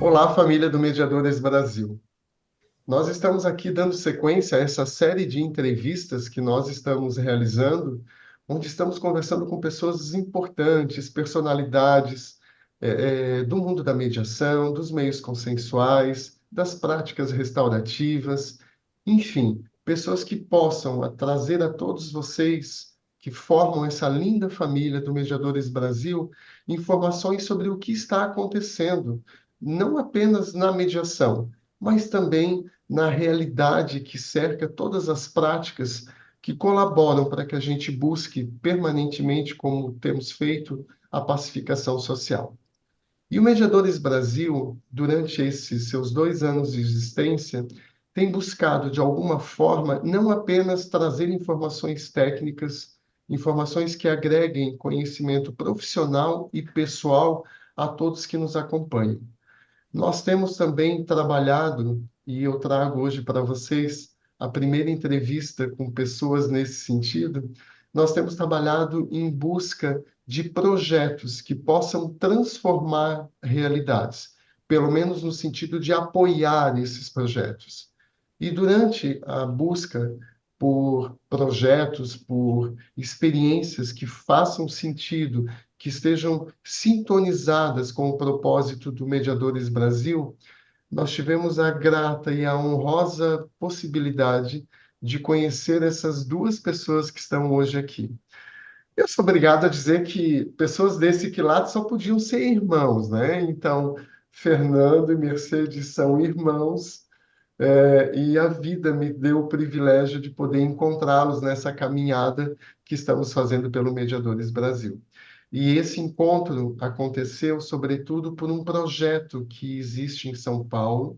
Olá, família do Mediadores Brasil. Nós estamos aqui dando sequência a essa série de entrevistas que nós estamos realizando, onde estamos conversando com pessoas importantes, personalidades do mundo da mediação, dos meios consensuais, das práticas restaurativas, enfim, pessoas que possam trazer a todos vocês que formam essa linda família do Mediadores Brasil informações sobre o que está acontecendo, não apenas na mediação, mas também na realidade que cerca todas as práticas que colaboram para que a gente busque permanentemente, como temos feito, a pacificação social. E o Mediadores Brasil, durante esses seus 2 anos de existência, tem buscado, de alguma forma, não apenas trazer informações técnicas, informações que agreguem conhecimento profissional e pessoal a todos que nos acompanham. Nós temos também trabalhado, e eu trago hoje para vocês a primeira entrevista com pessoas nesse sentido. Nós temos trabalhado em busca de projetos que possam transformar realidades, pelo menos no sentido de apoiar esses projetos. E durante a busca por projetos, por experiências que façam sentido, que estejam sintonizadas com o propósito do Mediadores Brasil, nós tivemos a grata e a honrosa possibilidade de conhecer essas duas pessoas que estão hoje aqui. Eu sou obrigado a dizer que pessoas desse quilate só podiam ser irmãos, né? Então, Fernando e Mercedes são irmãos, e a vida me deu o privilégio de poder encontrá-los nessa caminhada que estamos fazendo pelo Mediadores Brasil. E esse encontro aconteceu, sobretudo, por um projeto que existe em São Paulo,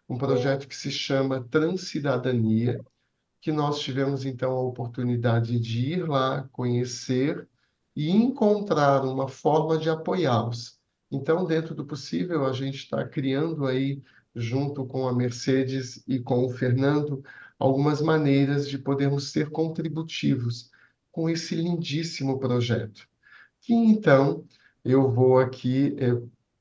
um projeto que se chama Transcidadania, que nós tivemos, então, a oportunidade de ir lá, conhecer e encontrar uma forma de apoiá-los. Então, dentro do possível, a gente está criando aí, junto com a Mercedes e com o Fernando, algumas maneiras de podermos ser contributivos com esse lindíssimo projeto. E então, eu vou aqui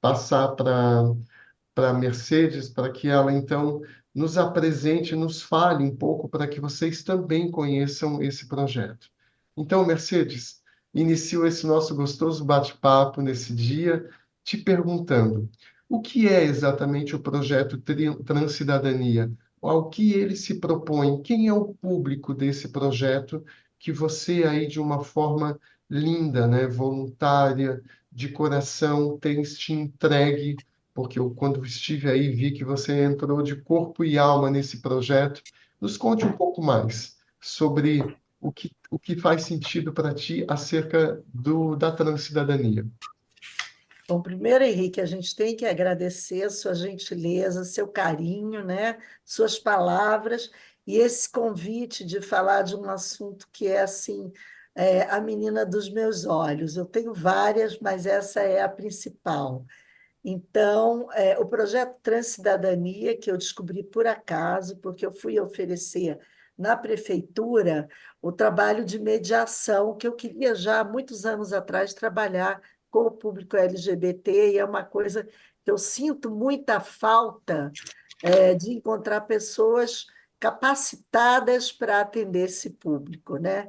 passar para a Mercedes, para que ela, então, nos apresente, nos fale um pouco, para que vocês também conheçam esse projeto. Então, Mercedes, inicio esse nosso gostoso bate-papo nesse dia, te perguntando, o que é exatamente o projeto Transcidadania? Ao que ele se propõe? Quem é o público desse projeto que você aí, de uma forma linda, né, voluntária, de coração, tem te entregue, porque eu, quando estive aí, vi que você entrou de corpo e alma nesse projeto. Nos conte um pouco mais sobre o que faz sentido para ti acerca da transcidadania. Bom, primeiro, Henrique, a gente tem que agradecer a sua gentileza, seu carinho, né? Suas palavras e esse convite de falar de um assunto que é assim, a menina dos meus olhos. Eu tenho várias, mas essa é a principal. Então, o projeto Transcidadania, que eu descobri por acaso, porque eu fui oferecer na prefeitura o trabalho de mediação, que eu queria já há muitos anos atrás trabalhar com o público LGBT, e é uma coisa que eu sinto muita falta, de encontrar pessoas capacitadas para atender esse público, né?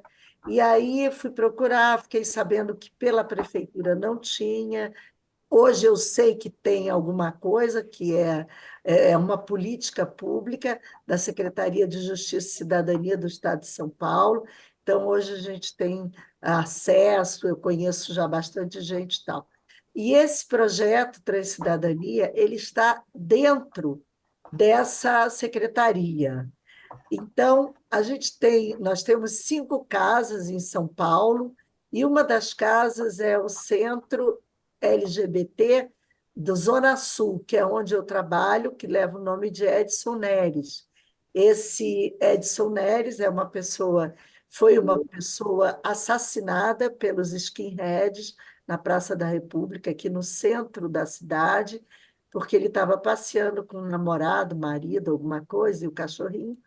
E aí fui procurar, fiquei sabendo que pela prefeitura não tinha. Hoje eu sei que tem alguma coisa que é uma política pública da Secretaria de Justiça e Cidadania do Estado de São Paulo. Então, hoje a gente tem acesso, eu conheço já bastante gente e tal. E esse projeto Transcidadania, ele está dentro dessa secretaria. Então, nós temos 5 casas em São Paulo, e uma das casas é o Centro LGBT do Zona Sul, que é onde eu trabalho, que leva o nome de Edson Neres. Esse Edson Neres foi uma pessoa assassinada pelos skinheads na Praça da República, aqui no centro da cidade, porque ele estava passeando com um namorado, marido, alguma coisa, e o cachorrinho,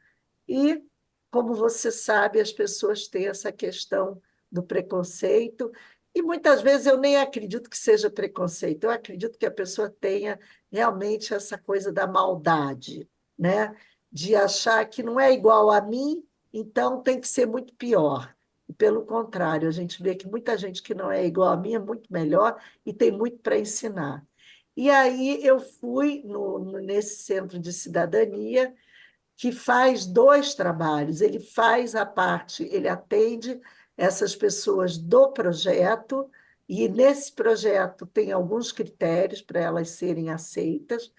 e, como você sabe, as pessoas têm essa questão do preconceito, E muitas vezes eu nem acredito que seja preconceito, eu acredito que a pessoa tenha realmente essa coisa da maldade, né? De achar que não é igual a mim, então tem que ser muito pior. E, pelo contrário, a gente vê que muita gente que não é igual a mim é muito melhor e tem muito para ensinar. E aí eu fui nesse centro de cidadania, que faz dois trabalhos. Ele faz a parte, ele atende essas pessoas do projeto, e nesse projeto tem alguns critérios para elas serem aceitas,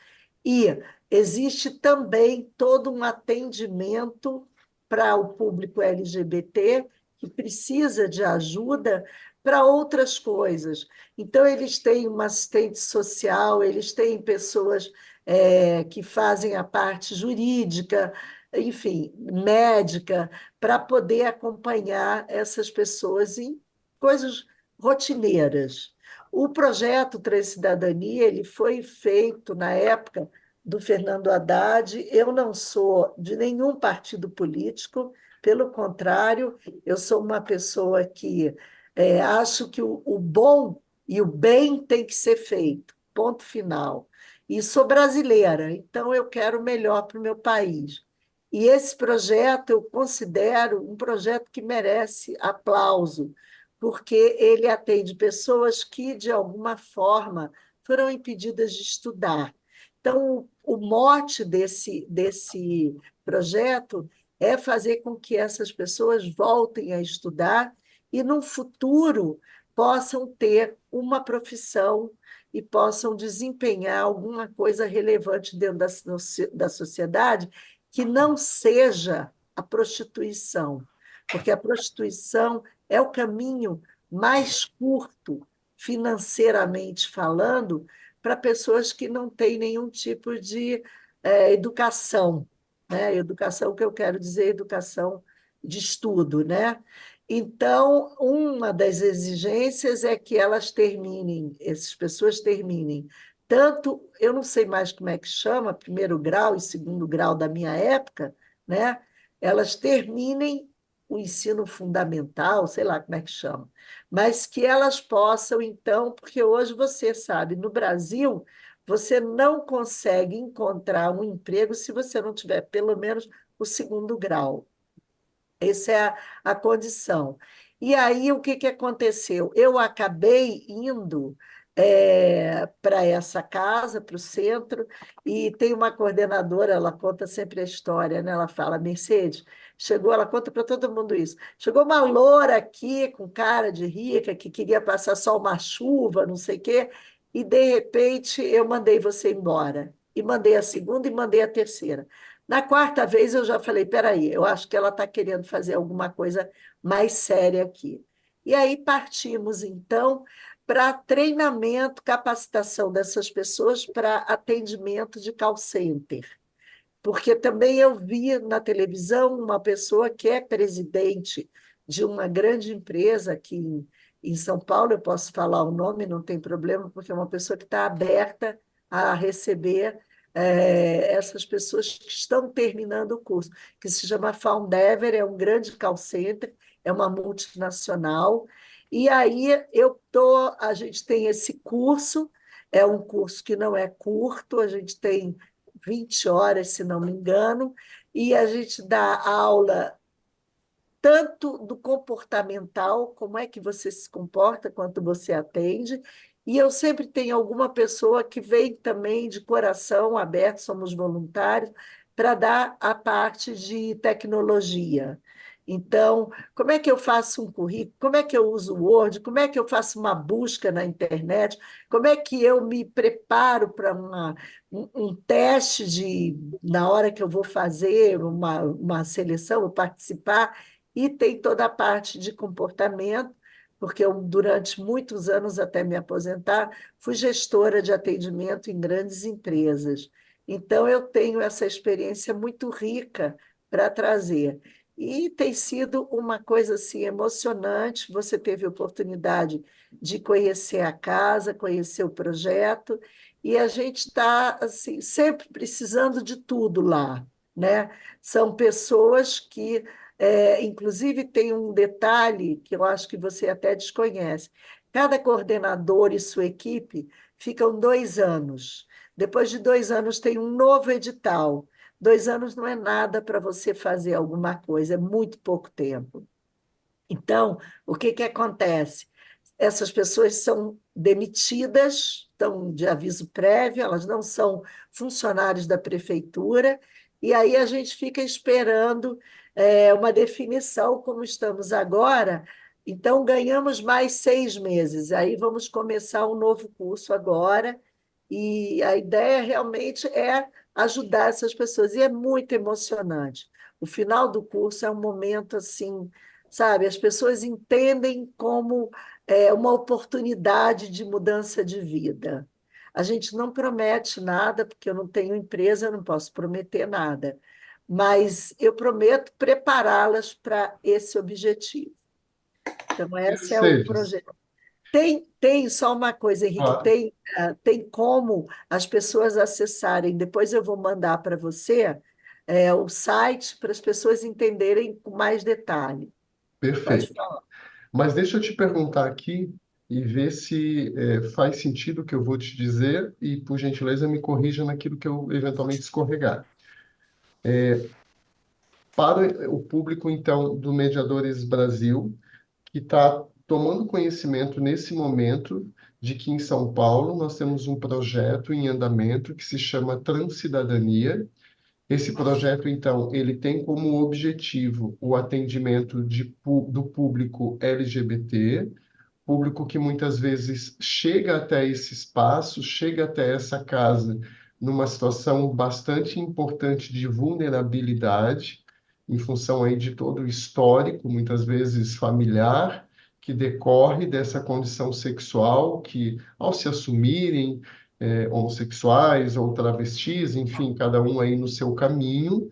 e existe também todo um atendimento para o público LGBT que precisa de ajuda para outras coisas. Então, eles têm uma assistente social, eles têm pessoas que fazem a parte jurídica, enfim, médica, para poder acompanhar essas pessoas em coisas rotineiras. O projeto Três Cidadania ele foi feito na época do Fernando Haddad. Eu não sou de nenhum partido político, pelo contrário, eu sou uma pessoa que acho que o bom e o bem tem que ser feito, ponto final. E sou brasileira, então eu quero o melhor para o meu país. E esse projeto eu considero um projeto que merece aplauso, porque ele atende pessoas que, de alguma forma, foram impedidas de estudar. Então, o mote desse projeto é fazer com que essas pessoas voltem a estudar e, no futuro, possam ter uma profissão e possam desempenhar alguma coisa relevante dentro da sociedade que não seja a prostituição, porque a prostituição é o caminho mais curto, financeiramente falando, para pessoas que não têm nenhum tipo de educação, né? Educação que eu quero dizer, educação de estudo, né? Então, uma das exigências é que elas terminem, essas pessoas terminem tanto, eu não sei mais como é que chama, primeiro grau e segundo grau da minha época, né? Elas terminem o ensino fundamental, sei lá como é que chama, mas que elas possam, então, porque hoje você sabe, no Brasil, você não consegue encontrar um emprego se você não tiver pelo menos o segundo grau. Essa é a condição. E aí, o que aconteceu? Eu acabei indo para essa casa, para o centro, e tem uma coordenadora, ela conta sempre a história, né? Ela fala, Mercedes, chegou, ela conta para todo mundo isso. Chegou uma loura aqui, com cara de rica, que queria passar só uma chuva, não sei o quê, e de repente eu mandei você embora. E mandei a segunda e mandei a terceira. Na quarta vez eu já falei, peraí, eu acho que ela está querendo fazer alguma coisa mais séria aqui. E aí partimos, então, para treinamento, capacitação dessas pessoas para atendimento de call center. Porque também eu vi na televisão uma pessoa que é presidente de uma grande empresa aqui em São Paulo, eu posso falar o nome, não tem problema, porque é uma pessoa que está aberta a receber essas pessoas que estão terminando o curso, que se chama Foundever, é um grande call center, é uma multinacional, e aí a gente tem esse curso, é um curso que não é curto, a gente tem 20 horas, se não me engano, e a gente dá aula tanto do comportamental, como é que você se comporta, quanto você atende, e eu sempre tenho alguma pessoa que vem também de coração aberto, somos voluntários, para dar a parte de tecnologia. Então, como é que eu faço um currículo? Como é que eu uso o Word? Como é que eu faço uma busca na internet? Como é que eu me preparo para um teste na hora que eu vou fazer uma seleção, ou participar? E tem toda a parte de comportamento, porque eu, durante muitos anos, até me aposentar, fui gestora de atendimento em grandes empresas. Então, eu tenho essa experiência muito rica para trazer. E tem sido uma coisa assim, emocionante. Você teve a oportunidade de conhecer a casa, conhecer o projeto, e a gente está assim, sempre precisando de tudo lá, né? São pessoas que inclusive, tem um detalhe que eu acho que você até desconhece. Cada coordenador e sua equipe ficam 2 anos. Depois de 2 anos, tem um novo edital. 2 anos não é nada para você fazer alguma coisa, é muito pouco tempo. Então, o que que acontece? Essas pessoas são demitidas, estão de aviso prévio, elas não são funcionários da prefeitura, e aí a gente fica esperando uma definição, como estamos agora. Então, ganhamos mais 6 meses. Aí vamos começar um novo curso agora, e a ideia realmente é ajudar essas pessoas, e é muito emocionante. O final do curso é um momento assim, sabe? As pessoas entendem como uma oportunidade de mudança de vida. A gente não promete nada, porque eu não tenho empresa, eu não posso prometer nada, mas eu prometo prepará-las para esse objetivo. Então, esse é o Mercedes, projeto. Tem só uma coisa, Henrique, ah, tem como as pessoas acessarem, depois eu vou mandar para você o site para as pessoas entenderem com mais detalhe. Pode perfeito. falar. Mas deixa eu te perguntar aqui e ver se faz sentido o que eu vou te dizer e, por gentileza, me corrija naquilo que eu eventualmente escorregar. Para o público, então, do Mediadores Brasil, que está tomando conhecimento nesse momento de que em São Paulo nós temos um projeto em andamento que se chama Transcidadania. Esse projeto, então, ele tem como objetivo o atendimento do público LGBT, público que muitas vezes chega até esse espaço, chega até essa casa numa situação bastante importante de vulnerabilidade, em função aí de todo o histórico, muitas vezes familiar, que decorre dessa condição sexual, que ao se assumirem homossexuais ou travestis, enfim, cada um aí no seu caminho,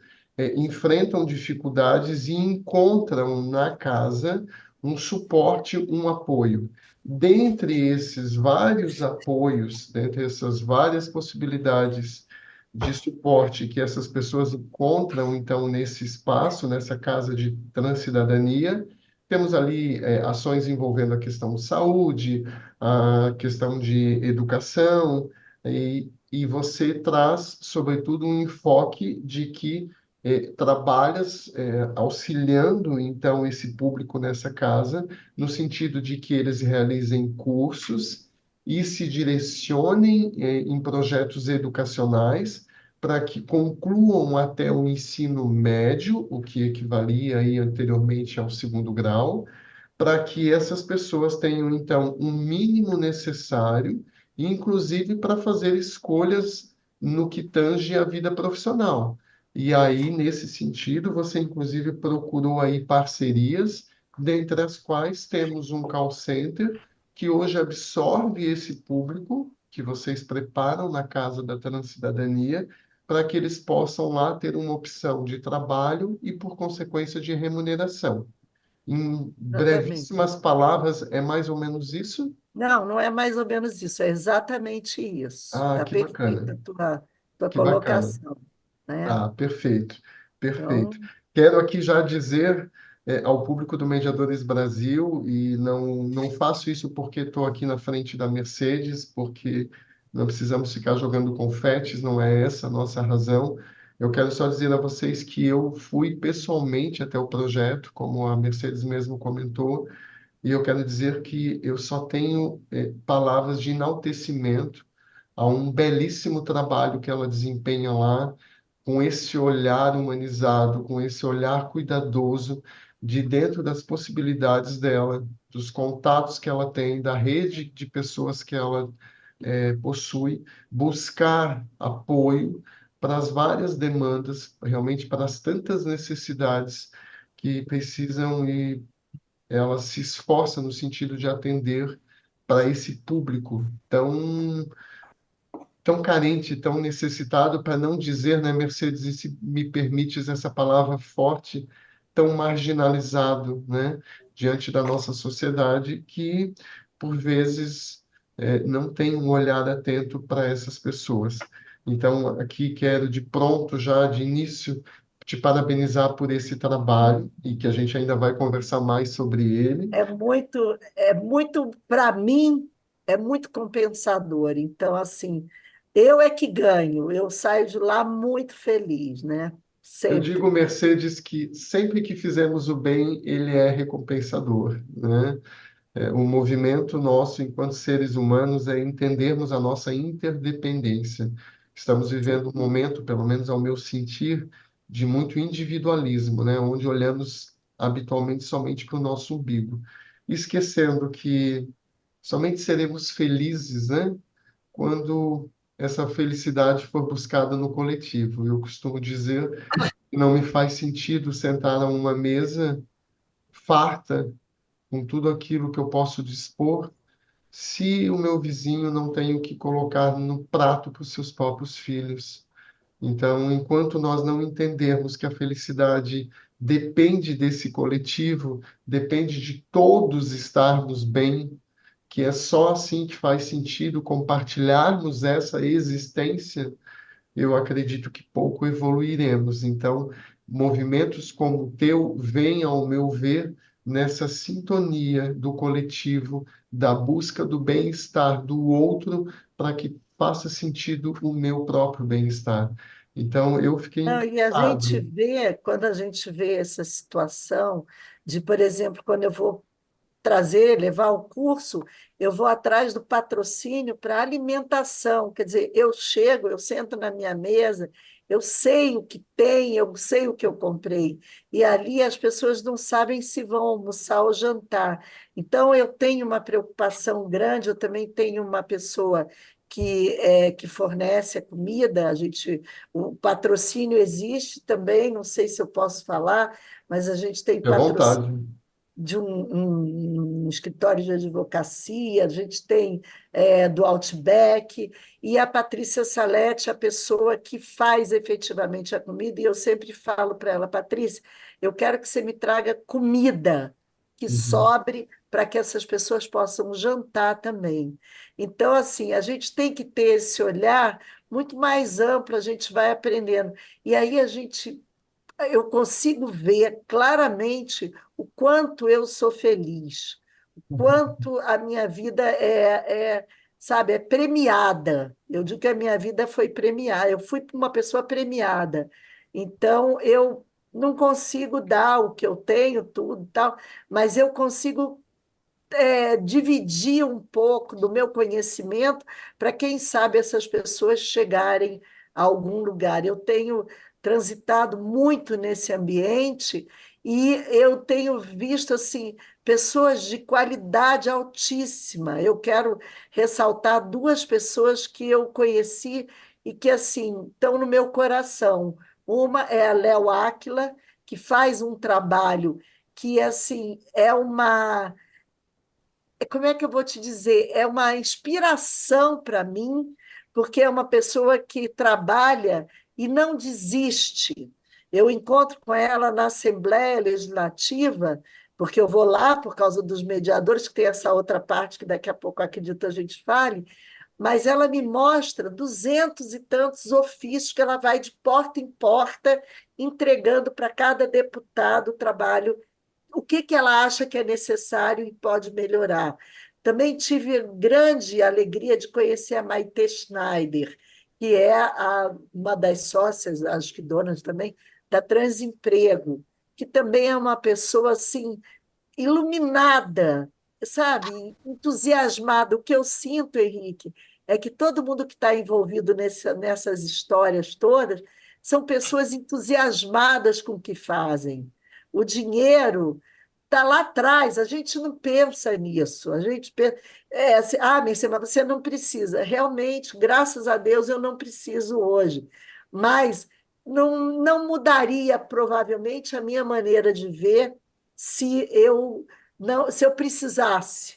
enfrentam dificuldades e encontram na casa um suporte, um apoio. Dentre esses vários apoios, dentre essas várias possibilidades de suporte que essas pessoas encontram, então, nesse espaço, nessa casa de transcidadania, temos ali ações envolvendo a questão de saúde, a questão de educação, e você traz, sobretudo, um enfoque de que trabalhas auxiliando, então, esse público nessa casa, no sentido de que eles realizem cursos e se direcionem em projetos educacionais para que concluam até o ensino médio, o que equivalia aí anteriormente ao segundo grau, para que essas pessoas tenham, então, um mínimo necessário, inclusive para fazer escolhas no que tange a vida profissional. E aí, nesse sentido, você, inclusive, procurou aí parcerias, dentre as quais temos um call center que hoje absorve esse público que vocês preparam na Casa da Transcidadania, para que eles possam lá ter uma opção de trabalho e, por consequência, de remuneração. Em Exatamente. brevíssimas palavras, é mais ou menos isso? Não, não é mais ou menos isso, é exatamente isso. Ah, Está que bacana, perfeita a tua que bacana. colocação, né? Ah, perfeito, perfeito. Então, Quero aqui já dizer ao público do Mediadores Brasil, e não faço isso porque estou aqui na frente da Mercedes, porque não precisamos ficar jogando confetes, não é essa a nossa razão. Eu quero só dizer a vocês que eu fui pessoalmente até o projeto, como a Mercedes mesmo comentou, e eu quero dizer que eu só tenho palavras de enaltecimento a um belíssimo trabalho que ela desempenha lá, com esse olhar humanizado, com esse olhar cuidadoso, de dentro das possibilidades dela, dos contatos que ela tem, da rede de pessoas que ela possui, buscar apoio para as várias demandas, realmente para as tantas necessidades que precisam e ela se esforça no sentido de atender para esse público tão carente, tão necessitado, para não dizer, né, Mercedes, e se me permites essa palavra forte, tão marginalizado, né, diante da nossa sociedade, que, por vezes, não tem um olhar atento para essas pessoas. Então, aqui quero de pronto, já de início, te parabenizar por esse trabalho e que a gente ainda vai conversar mais sobre ele. Para mim, é muito compensador. Então, assim, eu é que ganho, eu saio de lá muito feliz, né? Eu digo, Sempre. Mercedes, que sempre que fizemos o bem, ele é recompensador, né? O movimento nosso, enquanto seres humanos, é entendermos a nossa interdependência. Estamos vivendo um momento, pelo menos ao meu sentir, de muito individualismo, né? Onde olhamos habitualmente somente para o nosso umbigo, esquecendo que somente seremos felizes, né? Quando essa felicidade for buscada no coletivo. Eu costumo dizer que não me faz sentido sentar a uma mesa farta com tudo aquilo que eu posso dispor, se o meu vizinho não tem o que colocar no prato para os seus próprios filhos. Então, enquanto nós não entendermos que a felicidade depende desse coletivo, depende de todos estarmos bem, que é só assim que faz sentido compartilharmos essa existência, eu acredito que pouco evoluiremos. Então, movimentos como o teu vêm, ao meu ver, nessa sintonia do coletivo, da busca do bem-estar do outro, para que faça sentido o meu próprio bem-estar. Então, eu fiquei Não, e a gente encantado. vê, quando a gente vê essa situação de, por exemplo, quando eu vou trazer, levar o curso, eu vou atrás do patrocínio para alimentação. Quer dizer, eu chego, eu sento na minha mesa, eu sei o que tem, eu sei o que eu comprei. E ali as pessoas não sabem se vão almoçar ou jantar. Então, eu tenho uma preocupação grande, eu também tenho uma pessoa que fornece a comida, o patrocínio existe também, não sei se eu posso falar, mas a gente tem Fique à patrocínio vontade. de um escritório de advocacia, a gente tem do Outback, e a Patrícia Salete, a pessoa que faz efetivamente a comida, e eu sempre falo para ela, Patrícia, eu quero que você me traga comida que Uhum. sobre para que essas pessoas possam jantar também. Então, assim, a gente tem que ter esse olhar muito mais amplo, a gente vai aprendendo. E aí eu consigo ver claramente o quanto eu sou feliz, o quanto a minha vida sabe, é premiada. Eu digo que a minha vida foi premiada, eu fui uma pessoa premiada. Então, eu não consigo dar o que eu tenho, tudo e tal, mas eu consigo dividir um pouco do meu conhecimento para, quem sabe, essas pessoas chegarem a algum lugar. Eu tenho transitado muito nesse ambiente e eu tenho visto assim pessoas de qualidade altíssima. Eu quero ressaltar duas pessoas que eu conheci e que assim estão no meu coração. Uma é a Léo Áquila, que faz um trabalho que assim como é que eu vou te dizer? É uma inspiração para mim, porque é uma pessoa que trabalha e não desiste. Eu encontro com ela na Assembleia Legislativa, porque eu vou lá por causa dos mediadores, que tem essa outra parte que daqui a pouco acredito a gente fale, mas ela me mostra duzentos e tantos ofícios que ela vai de porta em porta entregando para cada deputado o trabalho, o que que ela acha que é necessário e pode melhorar. Também tive grande alegria de conhecer a Maite Schneider, que é uma das sócias, acho que donas também, da Transemprego, que também é uma pessoa assim iluminada, sabe, entusiasmada. O que eu sinto, Henrique, é que todo mundo que está envolvido nessas histórias todas são pessoas entusiasmadas com o que fazem. O dinheiro está lá atrás, a gente não pensa nisso. A gente pensa, assim, Mercê, mas você não precisa. Realmente, graças a Deus, eu não preciso hoje. Mas não mudaria, provavelmente, a minha maneira de ver se eu precisasse,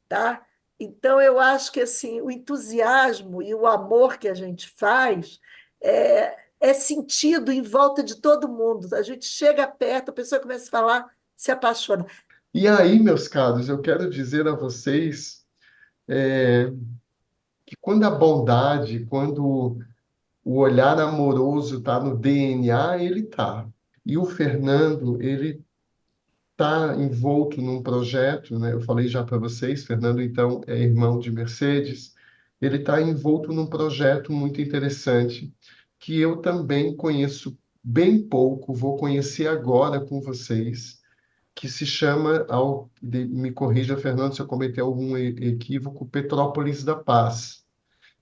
tá? Então eu acho que assim o entusiasmo e o amor que a gente faz é sentido em volta de todo mundo. A gente chega perto, a pessoa começa a falar, se apaixona. E aí, meus caros, eu quero dizer a vocês que quando a bondade, quando o olhar amoroso está no DNA, ele está. E o Fernando, ele está envolto num projeto, né? Eu falei já para vocês, Fernando, então, é irmão de Mercedes. Ele está envolto num projeto muito interessante, que eu também conheço bem pouco, vou conhecer agora com vocês, que se chama, me corrija, Fernando, se eu cometer algum equívoco, Petrópolis da Paz.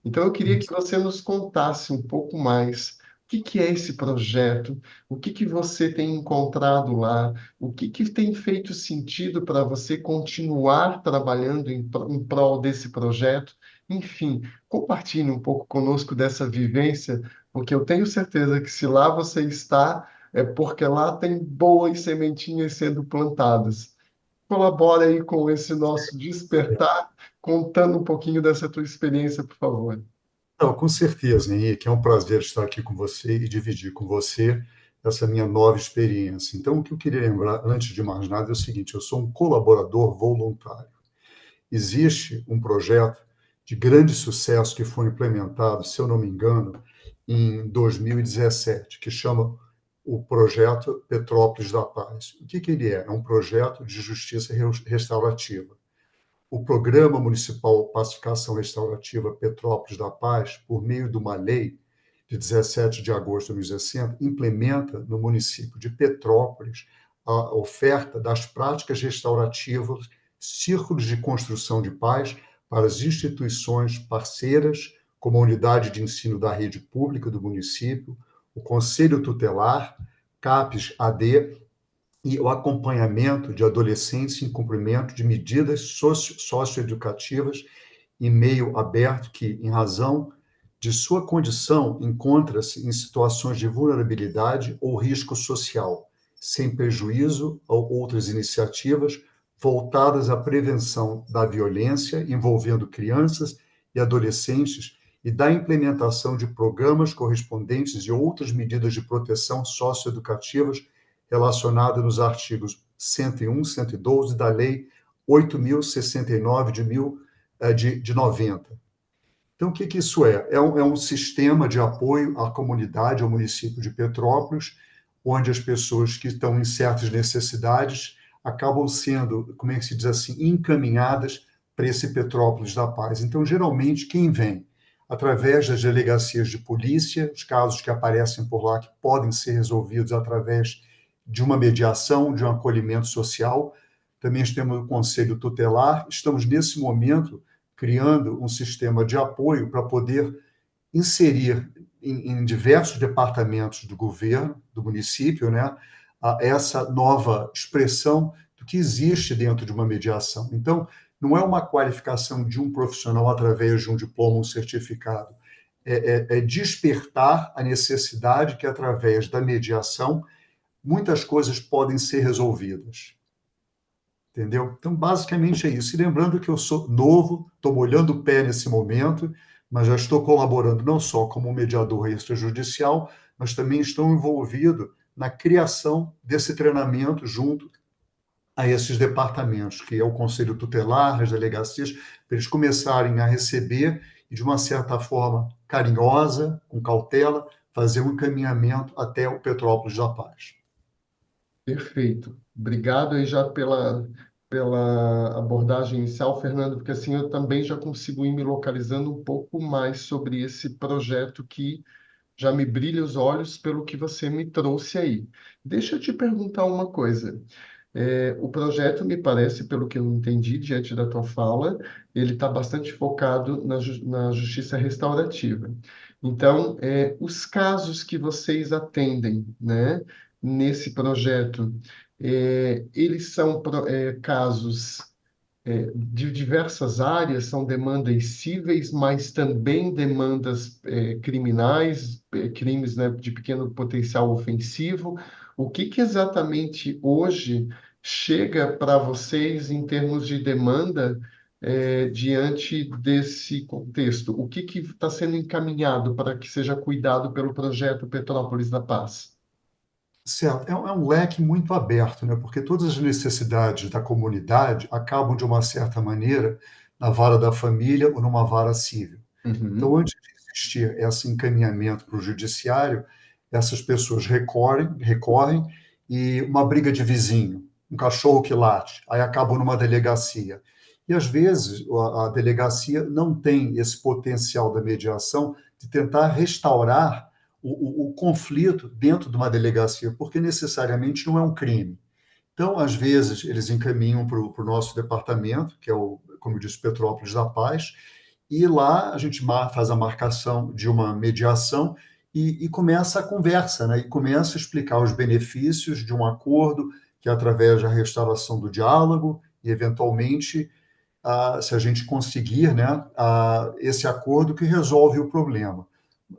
Então, eu queria que você nos contasse um pouco mais o que que é esse projeto, o que que você tem encontrado lá, o que que tem feito sentido para você continuar trabalhando em prol desse projeto. Enfim, compartilhe um pouco conosco dessa vivência, porque eu tenho certeza que se lá você está, é porque lá tem boas sementinhas sendo plantadas. Colabora aí com esse nosso despertar, contando um pouquinho dessa tua experiência, por favor. Não, com certeza, Henrique. É um prazer estar aqui com você e dividir com você essa minha nova experiência. Então, o que eu queria lembrar, antes de mais nada, é o seguinte: eu sou um colaborador voluntário. Existe um projeto de grande sucesso que foi implementado, se eu não me engano, em 2017, que chama o Projeto Petrópolis da Paz. O que que ele é? É um projeto de justiça restaurativa. O Programa Municipal Pacificação Restaurativa Petrópolis da Paz, por meio de uma lei de 17 de agosto de 2017, implementa no município de Petrópolis a oferta das práticas restaurativas, círculos de construção de paz para as instituições parceiras, como a unidade de ensino da rede pública do município, o Conselho Tutelar, CAPES-AD e o acompanhamento de adolescentes em cumprimento de medidas socioeducativas em meio aberto que, em razão de sua condição, encontra-se em situações de vulnerabilidade ou risco social, sem prejuízo a outras iniciativas voltadas à prevenção da violência envolvendo crianças e adolescentes e da implementação de programas correspondentes e outras medidas de proteção socioeducativas relacionada nos artigos 101, 112 da Lei 8.069 de 90. Então, o que que isso é? É um sistema de apoio à comunidade, ao município de Petrópolis, onde as pessoas que estão em certas necessidades acabam sendo, como é que se diz assim, encaminhadas para esse Petrópolis da Paz. Então, geralmente, quem vem? Através das delegacias de polícia, os casos que aparecem por lá que podem ser resolvidos através de uma mediação, de um acolhimento social. Também temos o Conselho Tutelar. Estamos, nesse momento, criando um sistema de apoio para poder inserir em diversos departamentos do governo, do município, né, essa nova expressão do que existe dentro de uma mediação. Então, não é uma qualificação de um profissional através de um diploma, um certificado. É despertar a necessidade que, através da mediação, muitas coisas podem ser resolvidas. Entendeu? Então, basicamente é isso. E lembrando que eu sou novo, estou molhando o pé nesse momento, mas já estou colaborando não só como mediador extrajudicial, mas também estou envolvido na criação desse treinamento junto a esses departamentos, que é o Conselho Tutelar, as delegacias, para eles começarem a receber e, de uma certa forma carinhosa, com cautela, fazer um encaminhamento até o Petrópolis da Paz. Perfeito. Obrigado aí já pela abordagem inicial, Fernando, porque assim eu também já consigo ir me localizando um pouco mais sobre esse projeto que já me brilha os olhos pelo que você me trouxe aí. Deixa eu te perguntar uma coisa. O projeto, me parece, pelo que eu entendi diante da tua fala, ele está bastante focado na justiça restaurativa. Então, os casos que vocês atendem, né, nesse projeto, eles são casos de diversas áreas, são demandas cíveis, mas também demandas criminais, crimes, né, de pequeno potencial ofensivo. O que que exatamente hoje chega para vocês em termos de demanda diante desse contexto? O que que está sendo encaminhado para que seja cuidado pelo projeto Petrópolis da Paz? Certo, é um leque muito aberto, né? Porque todas as necessidades da comunidade acabam, de uma certa maneira, na vara da família ou numa vara civil. Então, Uhum. antes de existir esse encaminhamento para o judiciário, essas pessoas recorrem e uma briga de vizinho, um cachorro que late, aí acabam numa delegacia. E às vezes a delegacia não tem esse potencial da mediação de tentar restaurar o conflito dentro de uma delegacia, porque necessariamente não é um crime. Então, às vezes, eles encaminham para o nosso departamento, que é o, como eu disse, Petrópolis da Paz, e lá a gente faz a marcação de uma mediação e começa a conversa, né? E começa a explicar os benefícios de um acordo, que é através da restauração do diálogo, e eventualmente, se a gente conseguir, né, esse acordo que resolve o problema.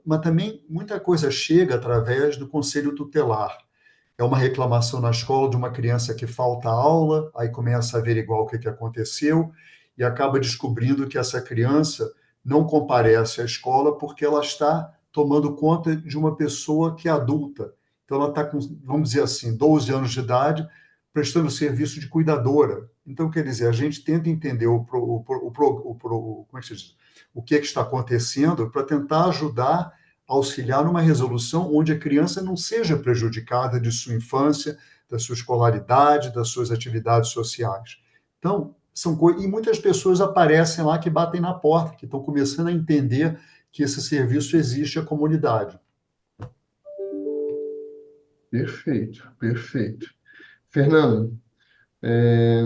Mas também muita coisa chega através do conselho tutelar. É uma reclamação na escola de uma criança que falta aula, aí começa a averiguar o que aconteceu e acaba descobrindo que essa criança não comparece à escola porque ela está tomando conta de uma pessoa que é adulta. Então, ela está com, vamos dizer assim, 12 anos de idade, prestando serviço de cuidadora. Então, quer dizer, a gente tenta entender como é que se diz? O que está acontecendo para tentar ajudar auxiliar numa resolução onde a criança não seja prejudicada de sua infância, da sua escolaridade, das suas atividades sociais. Então, são coisas. E muitas pessoas aparecem lá que batem na porta, que estão começando a entender que esse serviço existe à comunidade. Perfeito, perfeito. Fernando, é,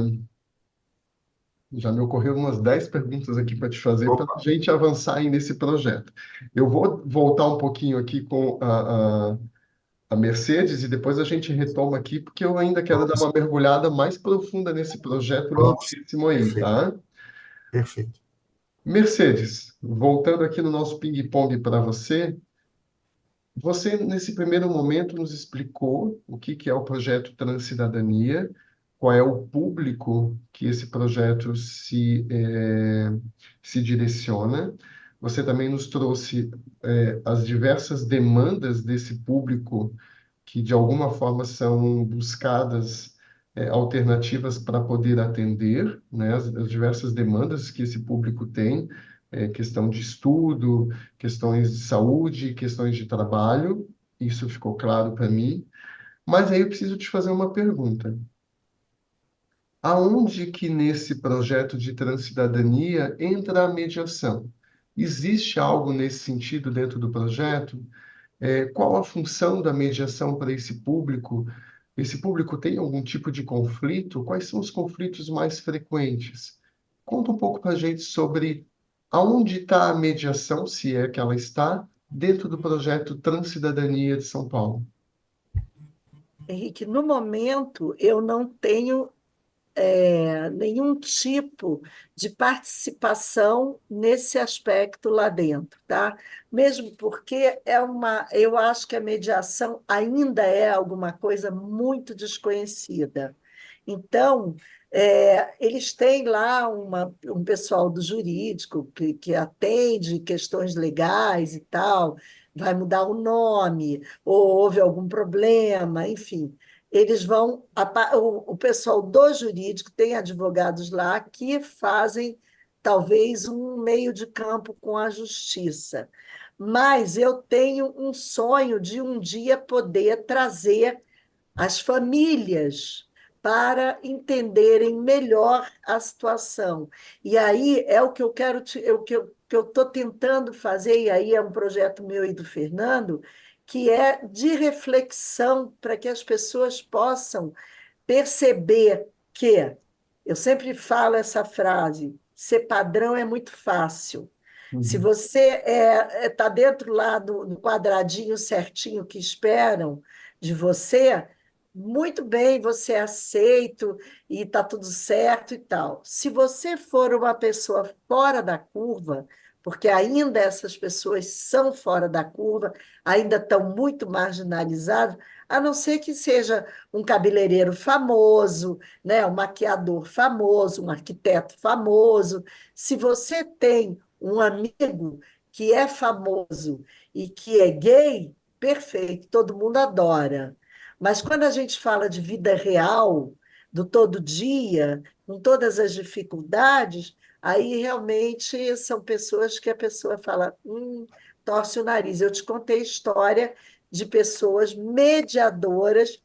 já me ocorreram umas 10 perguntas aqui para te fazer para a Opa, gente avançar aí nesse projeto. Eu vou voltar um pouquinho aqui com a Mercedes e depois a gente retoma aqui, porque eu ainda quero dar vamos, uma mergulhada mais profunda nesse projeto vamos. lindíssimo aí, Perfeito, tá? perfeito. Mercedes, voltando aqui no nosso ping-pong para você, você, nesse primeiro momento, nos explicou o que que é o projeto Transcidadania, qual é o público que esse projeto se direciona. Você também nos trouxe, as diversas demandas desse público que, de alguma forma, são buscadas, alternativas para poder atender, né, as diversas demandas que esse público tem, questão de estudo, questões de saúde, questões de trabalho, isso ficou claro para mim. Mas aí eu preciso te fazer uma pergunta. Aonde que nesse projeto de transcidadania entra a mediação? Existe algo nesse sentido dentro do projeto? Qual a função da mediação para esse público? Esse público tem algum tipo de conflito? Quais são os conflitos mais frequentes? Conta um pouco para a gente sobre aonde está a mediação, se é que ela está, dentro do projeto Transcidadania de São Paulo. Henrique, no momento eu não tenho nenhum tipo de participação nesse aspecto lá dentro, tá? Mesmo porque eu acho que a mediação ainda é alguma coisa muito desconhecida. Então, eles têm lá um pessoal do jurídico que atende questões legais e tal, vai mudar o nome, ou houve algum problema, enfim eles vão. O pessoal do jurídico tem advogados lá que fazem talvez um meio de campo com a justiça. Mas eu tenho um sonho de um dia poder trazer as famílias para entenderem melhor a situação. E aí é o que eu quero que eu estou tentando fazer, e aí é um projeto meu e do Fernando, que é de reflexão para que as pessoas possam perceber que eu sempre falo essa frase: ser padrão é muito fácil. Se Uhum. você está dentro lá do quadradinho certinho que esperam de você, muito bem, você é aceito e está tudo certo e tal. Se você for uma pessoa fora da curva, porque ainda essas pessoas são fora da curva, ainda estão muito marginalizadas, a não ser que seja um cabeleireiro famoso, né, um maquiador famoso, um arquiteto famoso. Se você tem um amigo que é famoso e que é gay, perfeito, todo mundo adora. Mas quando a gente fala de vida real, do todo dia, com todas as dificuldades, aí realmente são pessoas que a pessoa fala, torce o nariz. Eu te contei história de pessoas mediadoras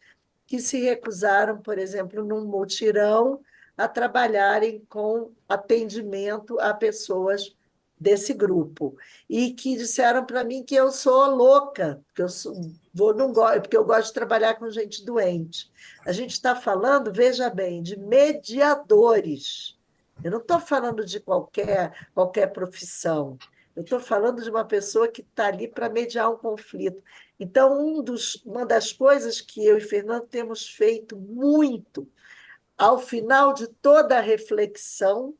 que se recusaram, por exemplo, num mutirão, a trabalharem com atendimento a pessoas desse grupo. E que disseram para mim que eu sou louca, que eu sou, vou, não gosto, porque eu gosto de trabalhar com gente doente. A gente está falando, veja bem, de mediadores. Eu não estou falando de qualquer profissão. Eu estou falando de uma pessoa que está ali para mediar um conflito. Então, uma das coisas que eu e Fernando temos feito muito, ao final de toda a reflexão,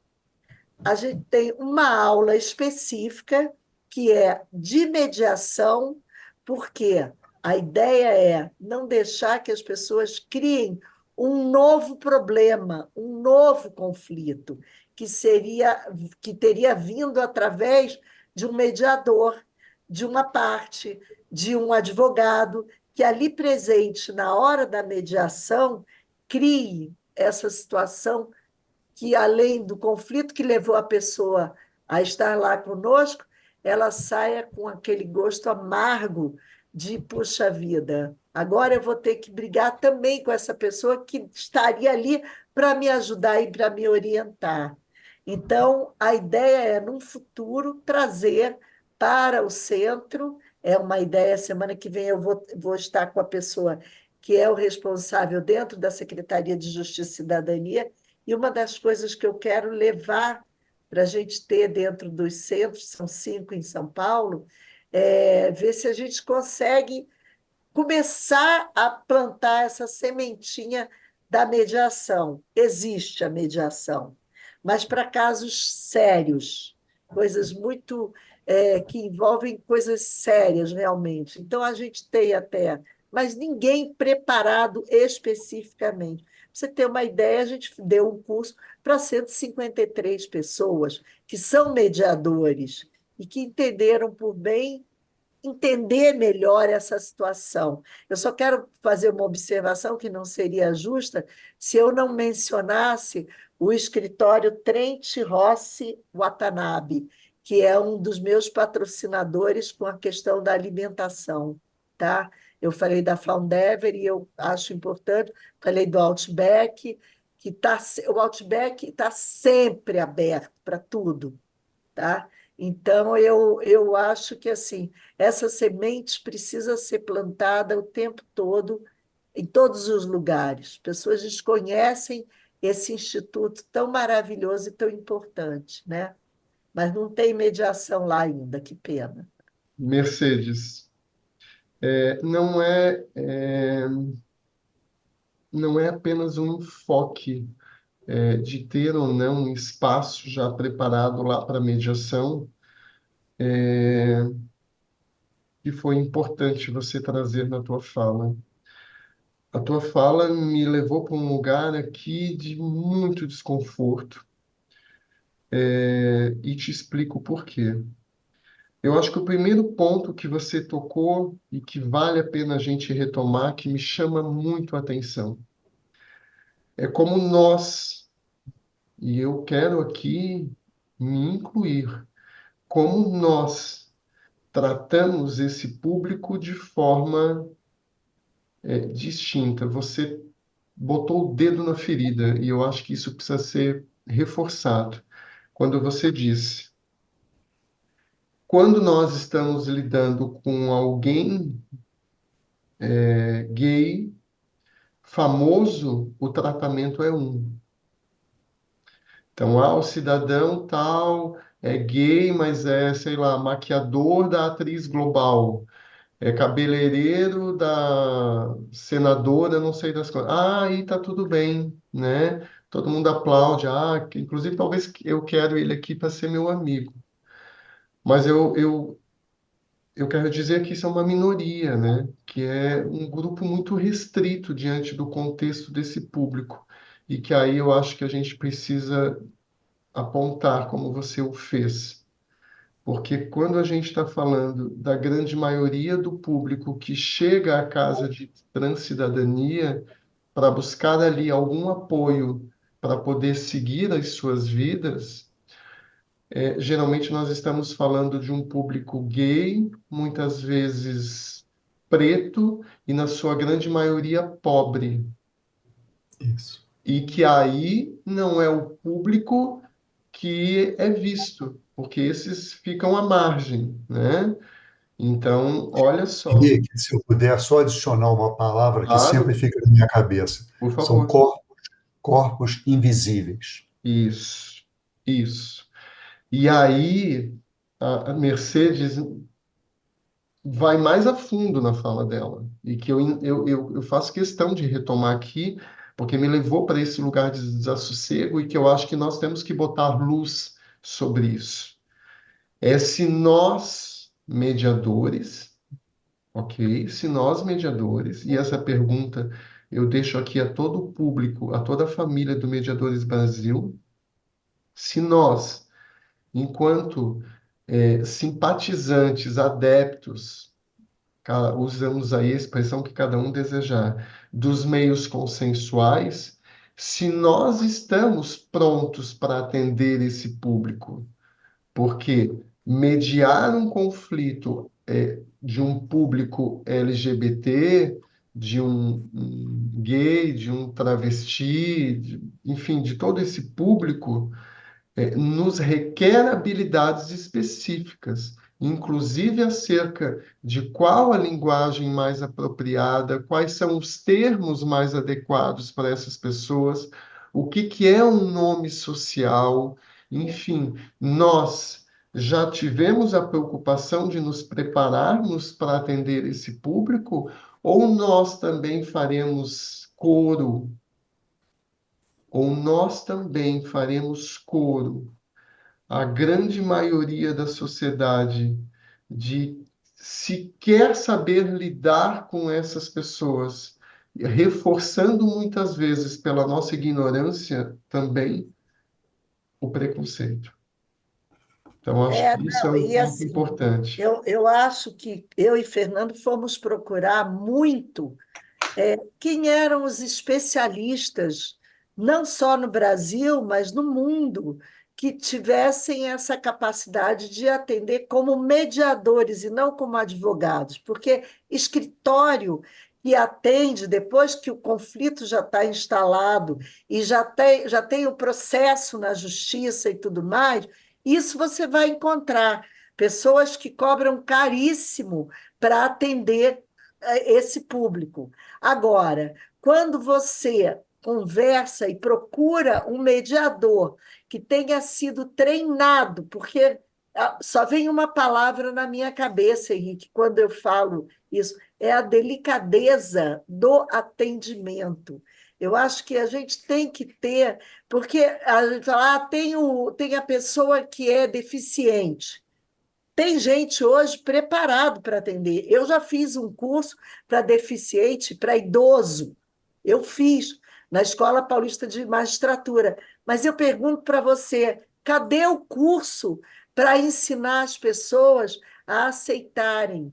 a gente tem uma aula específica que é de mediação, porque a ideia é não deixar que as pessoas criem um novo problema, um novo conflito, que teria vindo através de um mediador, de uma parte, de um advogado, que ali presente na hora da mediação crie essa situação que, além do conflito que levou a pessoa a estar lá conosco, ela saia com aquele gosto amargo de, puxa vida, agora eu vou ter que brigar também com essa pessoa que estaria ali para me ajudar e para me orientar. Então, a ideia é, num futuro, trazer para o centro, é uma ideia, semana que vem eu vou estar com a pessoa que é o responsável dentro da Secretaria de Justiça e Cidadania, e uma das coisas que eu quero levar para a gente ter dentro dos centros, são 5 em São Paulo, é ver se a gente consegue começar a plantar essa sementinha da mediação. Existe a mediação, mas para casos sérios, coisas muito que envolvem coisas sérias realmente. Então a gente tem até, mas ninguém preparado especificamente. Pra você ter uma ideia, a gente deu um curso para 153 pessoas que são mediadores e que entenderam por bem entender melhor essa situação. Eu só quero fazer uma observação que não seria justa se eu não mencionasse o escritório Trent Rossi Watanabe, que é um dos meus patrocinadores com a questão da alimentação, tá? Eu falei da Foundever e eu acho importante, falei do Outback, o Outback está sempre aberto para tudo, tá? Então, eu acho que assim, essa semente precisa ser plantada o tempo todo, em todos os lugares. Pessoas desconhecem esse instituto tão maravilhoso e tão importante, né? Mas não tem mediação lá ainda, que pena. Mercedes, não é apenas um enfoque de ter ou não um espaço já preparado lá para mediação, que foi importante você trazer na tua fala. A tua fala me levou para um lugar aqui de muito desconforto, e te explico por quê. Eu acho que o primeiro ponto que você tocou e que vale a pena a gente retomar, que me chama muito a atenção, é como nós, e eu quero aqui me incluir, como nós tratamos esse público de forma distinta. Você botou o dedo na ferida e eu acho que isso precisa ser reforçado. Quando você disse, quando nós estamos lidando com alguém gay, famoso, o tratamento é um. Então, o cidadão tal é gay, mas é, sei lá, maquiador da atriz global, é cabeleireiro da senadora, não sei das coisas. Ah, aí tá tudo bem, né? Todo mundo aplaude. Ah, inclusive, talvez eu quero ele aqui para ser meu amigo. Mas eu quero dizer que isso é uma minoria, né? Que é um grupo muito restrito diante do contexto desse público. E que aí eu acho que a gente precisa apontar como você o fez. Porque quando a gente está falando da grande maioria do público que chega à casa de transcidadania para buscar ali algum apoio para poder seguir as suas vidas, Geralmente nós estamos falando de um público gay, muitas vezes preto e, na sua grande maioria, pobre. Isso. E que aí não é o público que é visto, porque esses ficam à margem, né? Então, olha só, Henrique, se eu puder só adicionar uma palavra que sempre claro, fica na minha cabeça, por são favor. corpos invisíveis. Isso, isso. E aí, a Mercedes vai mais a fundo na fala dela, e que eu faço questão de retomar aqui, porque me levou para esse lugar de desassossego e que eu acho que nós temos que botar luz sobre isso. É se nós, mediadores, ok? Se nós, mediadores, e essa pergunta eu deixo aqui a todo o público, a toda a família do Mediadores Brasil, se nós, enquanto simpatizantes, adeptos, usamos aí a expressão que cada um desejar, dos meios consensuais, se nós estamos prontos para atender esse público, porque mediar um conflito de um público LGBT, de um gay, de um travesti, enfim, de todo esse público, nos requer habilidades específicas, inclusive acerca de qual a linguagem mais apropriada, quais são os termos mais adequados para essas pessoas, o que que é um nome social, enfim, nós já tivemos a preocupação de nos prepararmos para atender esse público, ou nós também faremos coro, ou nós também faremos coro a grande maioria da sociedade de sequer saber lidar com essas pessoas, reforçando muitas vezes pela nossa ignorância também o preconceito. Então, acho que isso é Não, um e ponto assim, importante. eu acho que eu e Fernando fomos procurar muito quem eram os especialistas, não só no Brasil, mas no mundo, que tivessem essa capacidade de atender como mediadores e não como advogados, porque escritório que atende depois que o conflito já está instalado e já tem o processo na justiça e tudo mais, isso você vai encontrar pessoas que cobram caríssimo para atender esse público. Agora, quando você conversa e procura um mediador que tenha sido treinado, porque só vem uma palavra na minha cabeça, Henrique, quando eu falo isso, é a delicadeza do atendimento. Eu acho que a gente tem que ter, porque a gente fala, tem a pessoa que é deficiente. Tem gente hoje preparado para atender. Eu já fiz um curso para deficiente, para idoso. Eu fiz na Escola Paulista de Magistratura. Mas eu pergunto para você: cadê o curso para ensinar as pessoas a aceitarem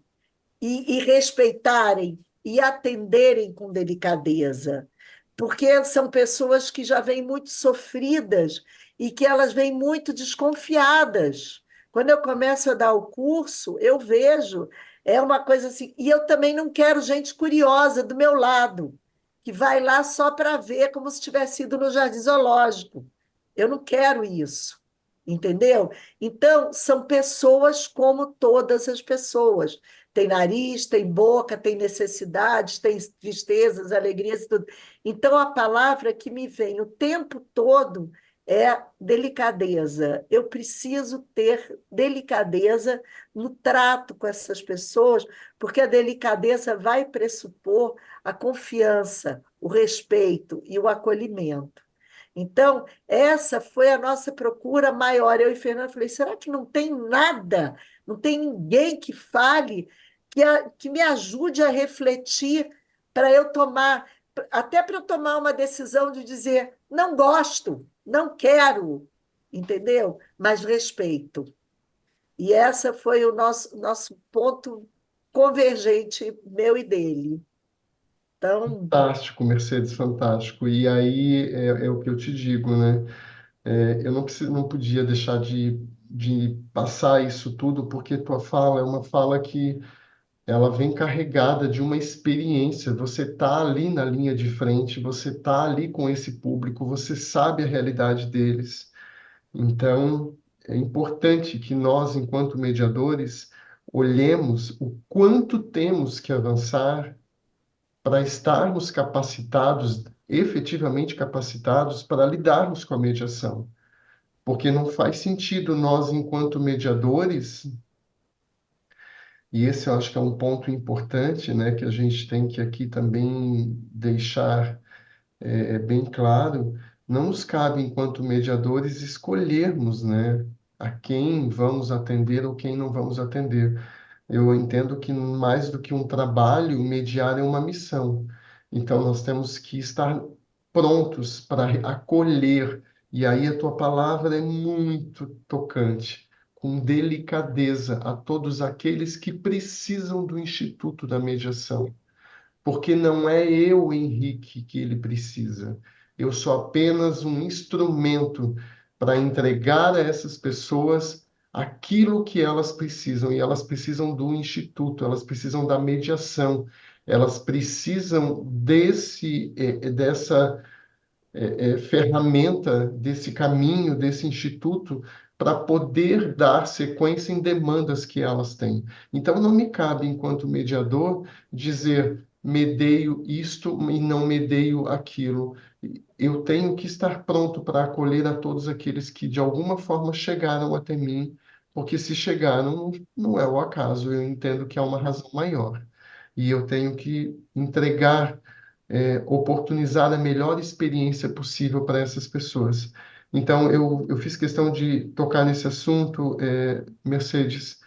e respeitarem e atenderem com delicadeza? Porque são pessoas que já vêm muito sofridas e que elas vêm muito desconfiadas. Quando eu começo a dar o curso, eu vejo, é uma coisa assim, e eu também não quero gente curiosa do meu lado, que vai lá só para ver como se tivesse ido no jardim zoológico. Eu não quero isso, entendeu? Então, são pessoas como todas as pessoas. Tem nariz, tem boca, tem necessidades, tem tristezas, alegrias e tudo. Então, a palavra que me vem o tempo todo é delicadeza. Eu preciso ter delicadeza no trato com essas pessoas, porque a delicadeza vai pressupor a confiança, o respeito e o acolhimento. Então, essa foi a nossa procura maior. Eu e Fernando falei: será que não tem nada, não tem ninguém que fale, que me ajude a refletir para eu tomar, até para eu tomar uma decisão de dizer: não gosto, não quero, entendeu? Mas respeito. E essa foi o nosso ponto convergente, meu e dele. Então, Fantástico, Mercedes, fantástico. E aí é o que eu te digo, né? Eu não podia deixar de de passar isso tudo, porque tua fala é uma fala que ela vem carregada de uma experiência. Você está ali na linha de frente, você está ali com esse público, você sabe a realidade deles. Então, é importante que nós, enquanto mediadores, olhemos o quanto temos que avançar para estarmos capacitados, efetivamente capacitados, para lidarmos com a mediação. Porque não faz sentido nós, enquanto mediadores, e esse eu acho que é um ponto importante, né, que a gente tem que aqui também deixar bem claro, não nos cabe, enquanto mediadores, escolhermos, né, a quem vamos atender ou quem não vamos atender. Eu entendo que mais do que um trabalho, mediar é uma missão. Então, nós temos que estar prontos para acolher. E aí a tua palavra é muito tocante, com delicadeza a todos aqueles que precisam do Instituto da Mediação. Porque não é eu, Henrique, que ele precisa. Eu sou apenas um instrumento para entregar a essas pessoas aquilo que elas precisam. E elas precisam do instituto, elas precisam da mediação, elas precisam dessa ferramenta, desse caminho, desse instituto, para poder dar sequência em demandas que elas têm. Então, não me cabe, enquanto mediador, dizer medeio isto e não medeio aquilo. Eu tenho que estar pronto para acolher a todos aqueles que, de alguma forma, chegaram até mim, porque se chegaram, não é o acaso, eu entendo que há uma razão maior. E eu tenho que entregar oportunizar a melhor experiência possível para essas pessoas. Então, eu fiz questão de tocar nesse assunto, Mercedes,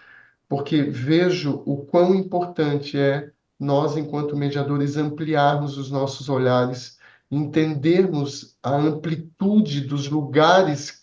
porque vejo o quão importante é nós, enquanto mediadores, ampliarmos os nossos olhares, entendermos a amplitude dos lugares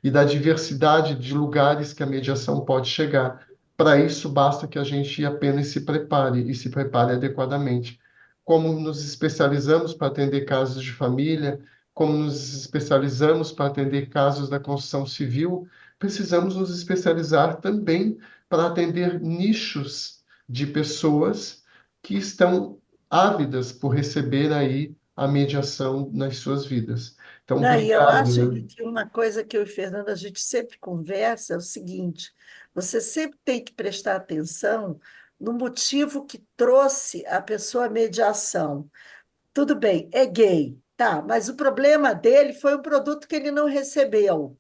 e da diversidade de lugares que a mediação pode chegar. Para isso, basta que a gente apenas se prepare e se prepare adequadamente. Como nos especializamos para atender casos de família, como nos especializamos para atender casos da construção civil, precisamos nos especializar também para atender nichos de pessoas que estão ávidas por receber aí a mediação nas suas vidas. Então, Não, e eu obrigado, acho né? que uma coisa que eu e Fernanda a gente sempre conversa é o seguinte: você sempre tem que prestar atenção no motivo que trouxe a pessoa à mediação. Tudo bem, é gay, tá, mas o problema dele foi um produto que ele não recebeu.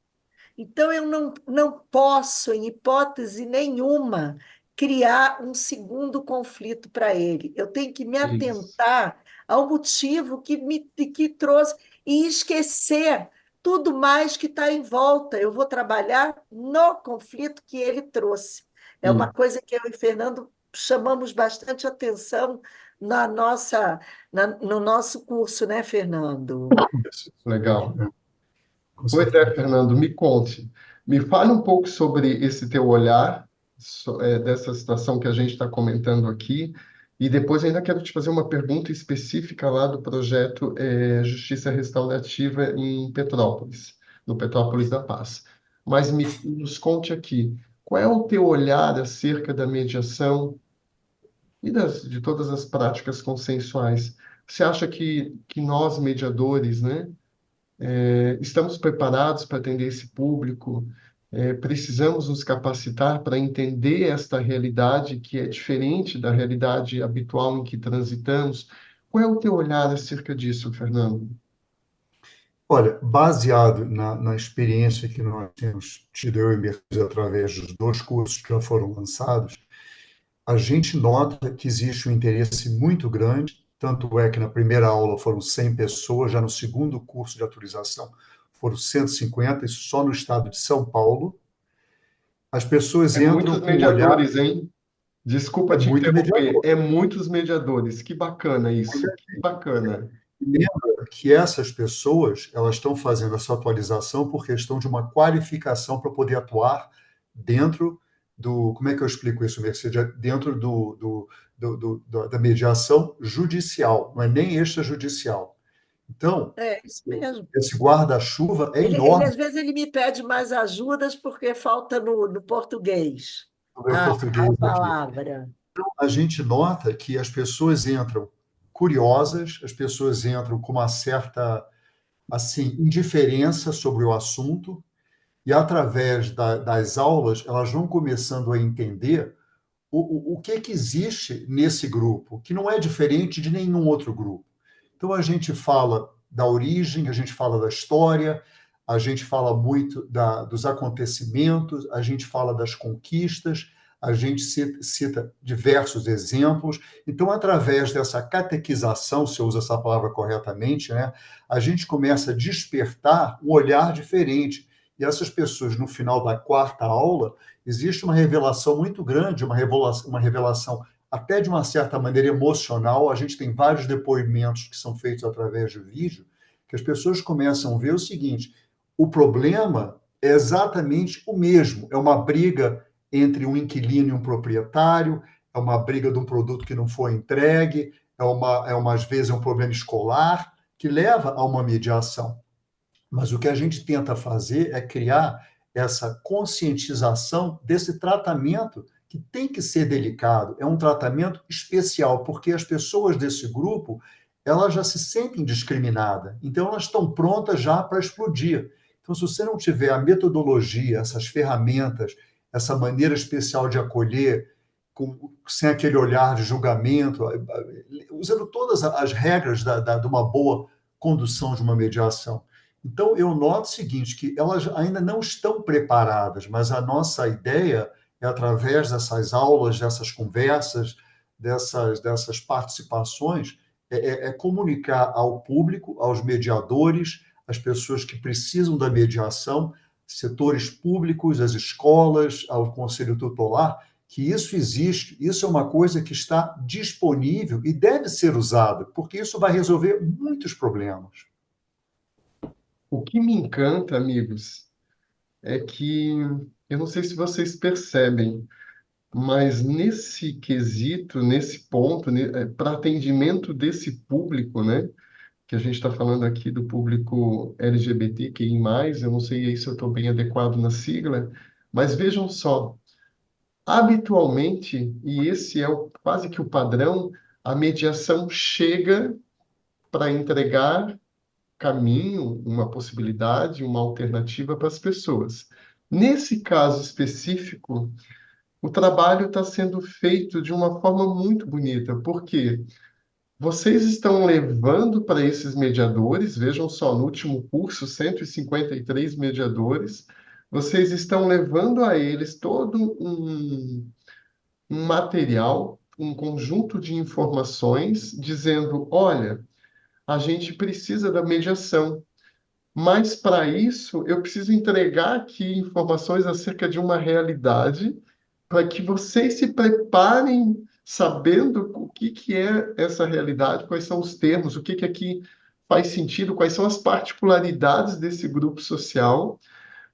Então, eu não posso, em hipótese nenhuma, criar um segundo conflito para ele. Eu tenho que me Isso. atentar ao motivo que trouxe e esquecer tudo mais que está em volta. Eu vou trabalhar no conflito que ele trouxe. É uma Sim. coisa que eu e Fernando chamamos bastante atenção no nosso curso, né, Fernando? Isso. Legal. Com Pois é, certeza. Fernando, me conte. Me fale um pouco sobre esse teu olhar, dessa situação que a gente está comentando aqui, e depois ainda quero te fazer uma pergunta específica lá do projeto Justiça Restaurativa em Petrópolis, no Petrópolis da Paz. Mas nos conte aqui, qual é o teu olhar acerca da mediação e de todas as práticas consensuais? Você acha que nós, mediadores, né? Estamos preparados para atender esse público? Precisamos nos capacitar para entender esta realidade que é diferente da realidade habitual em que transitamos? Qual é o teu olhar acerca disso, Fernando? Olha, baseado na experiência que nós temos tido, eu e Mercedes, através dos 2 cursos que já foram lançados, a gente nota que existe um interesse muito grande, tanto é que na primeira aula foram 100 pessoas, já no segundo curso de atualização foram 150, isso só no estado de São Paulo. As pessoas É entram muitos com um olhar, mediadores, hein? Desculpa é te muito interromper. mediador. É muitos mediadores. Que bacana isso. Que bacana. Lembra que essas pessoas, elas estão fazendo essa atualização por questão de uma qualificação para poder atuar dentro do, como é que eu explico isso, Mercedes? Dentro da mediação judicial, não é nem extrajudicial. Então, É isso mesmo. esse guarda-chuva é Às enorme vezes, ele me pede mais ajudas porque falta no português no meu a português aqui. palavra. A gente nota que as pessoas entram curiosas, as pessoas entram com uma certa assim indiferença sobre o assunto, e através das aulas elas vão começando a entender o que, que existe nesse grupo, que não é diferente de nenhum outro grupo. Então a gente fala da origem, a gente fala da história, a gente fala muito dos acontecimentos, a gente fala das conquistas, a gente cita diversos exemplos. Então, através dessa catequização, se eu uso essa palavra corretamente, né, a gente começa a despertar um olhar diferente. E essas pessoas, no final da quarta aula, existe uma revelação muito grande, uma revelação até de uma certa maneira emocional. A gente tem vários depoimentos que são feitos através de vídeo, que as pessoas começam a ver o seguinte: o problema é exatamente o mesmo, é uma briga entre um inquilino e um proprietário, é uma briga de um produto que não foi entregue, às vezes é um problema escolar que leva a uma mediação. Mas o que a gente tenta fazer é criar essa conscientização desse tratamento que tem que ser delicado, é um tratamento especial, porque as pessoas desse grupo, elas já se sentem discriminadas, então elas estão prontas já para explodir. Então, se você não tiver a metodologia, essas ferramentas, essa maneira especial de acolher, sem aquele olhar de julgamento, usando todas as regras de uma boa condução de uma mediação. Então, eu noto o seguinte, que elas ainda não estão preparadas, mas a nossa ideia é, através dessas aulas, dessas conversas, dessas participações, comunicar ao público, aos mediadores, às pessoas que precisam da mediação, setores públicos, as escolas, ao conselho tutelar, que isso existe, isso é uma coisa que está disponível e deve ser usada, porque isso vai resolver muitos problemas. O que me encanta, amigos, é que eu não sei se vocês percebem, mas nesse quesito, nesse ponto, para atendimento desse público, né, que a gente está falando aqui do público LGBTQI+, eu não sei aí se eu estou bem adequado na sigla, mas vejam só, habitualmente, e esse é quase que o padrão, a mediação chega para entregar caminho, uma possibilidade, uma alternativa para as pessoas. Nesse caso específico, o trabalho está sendo feito de uma forma muito bonita, porque vocês estão levando para esses mediadores, vejam só, no último curso, 153 mediadores, vocês estão levando a eles todo um material, um conjunto de informações, dizendo: olha, a gente precisa da mediação. Mas para isso, eu preciso entregar aqui informações acerca de uma realidade para que vocês se preparem sabendo o que que é essa realidade, quais são os termos, o que que aqui faz sentido, quais são as particularidades desse grupo social,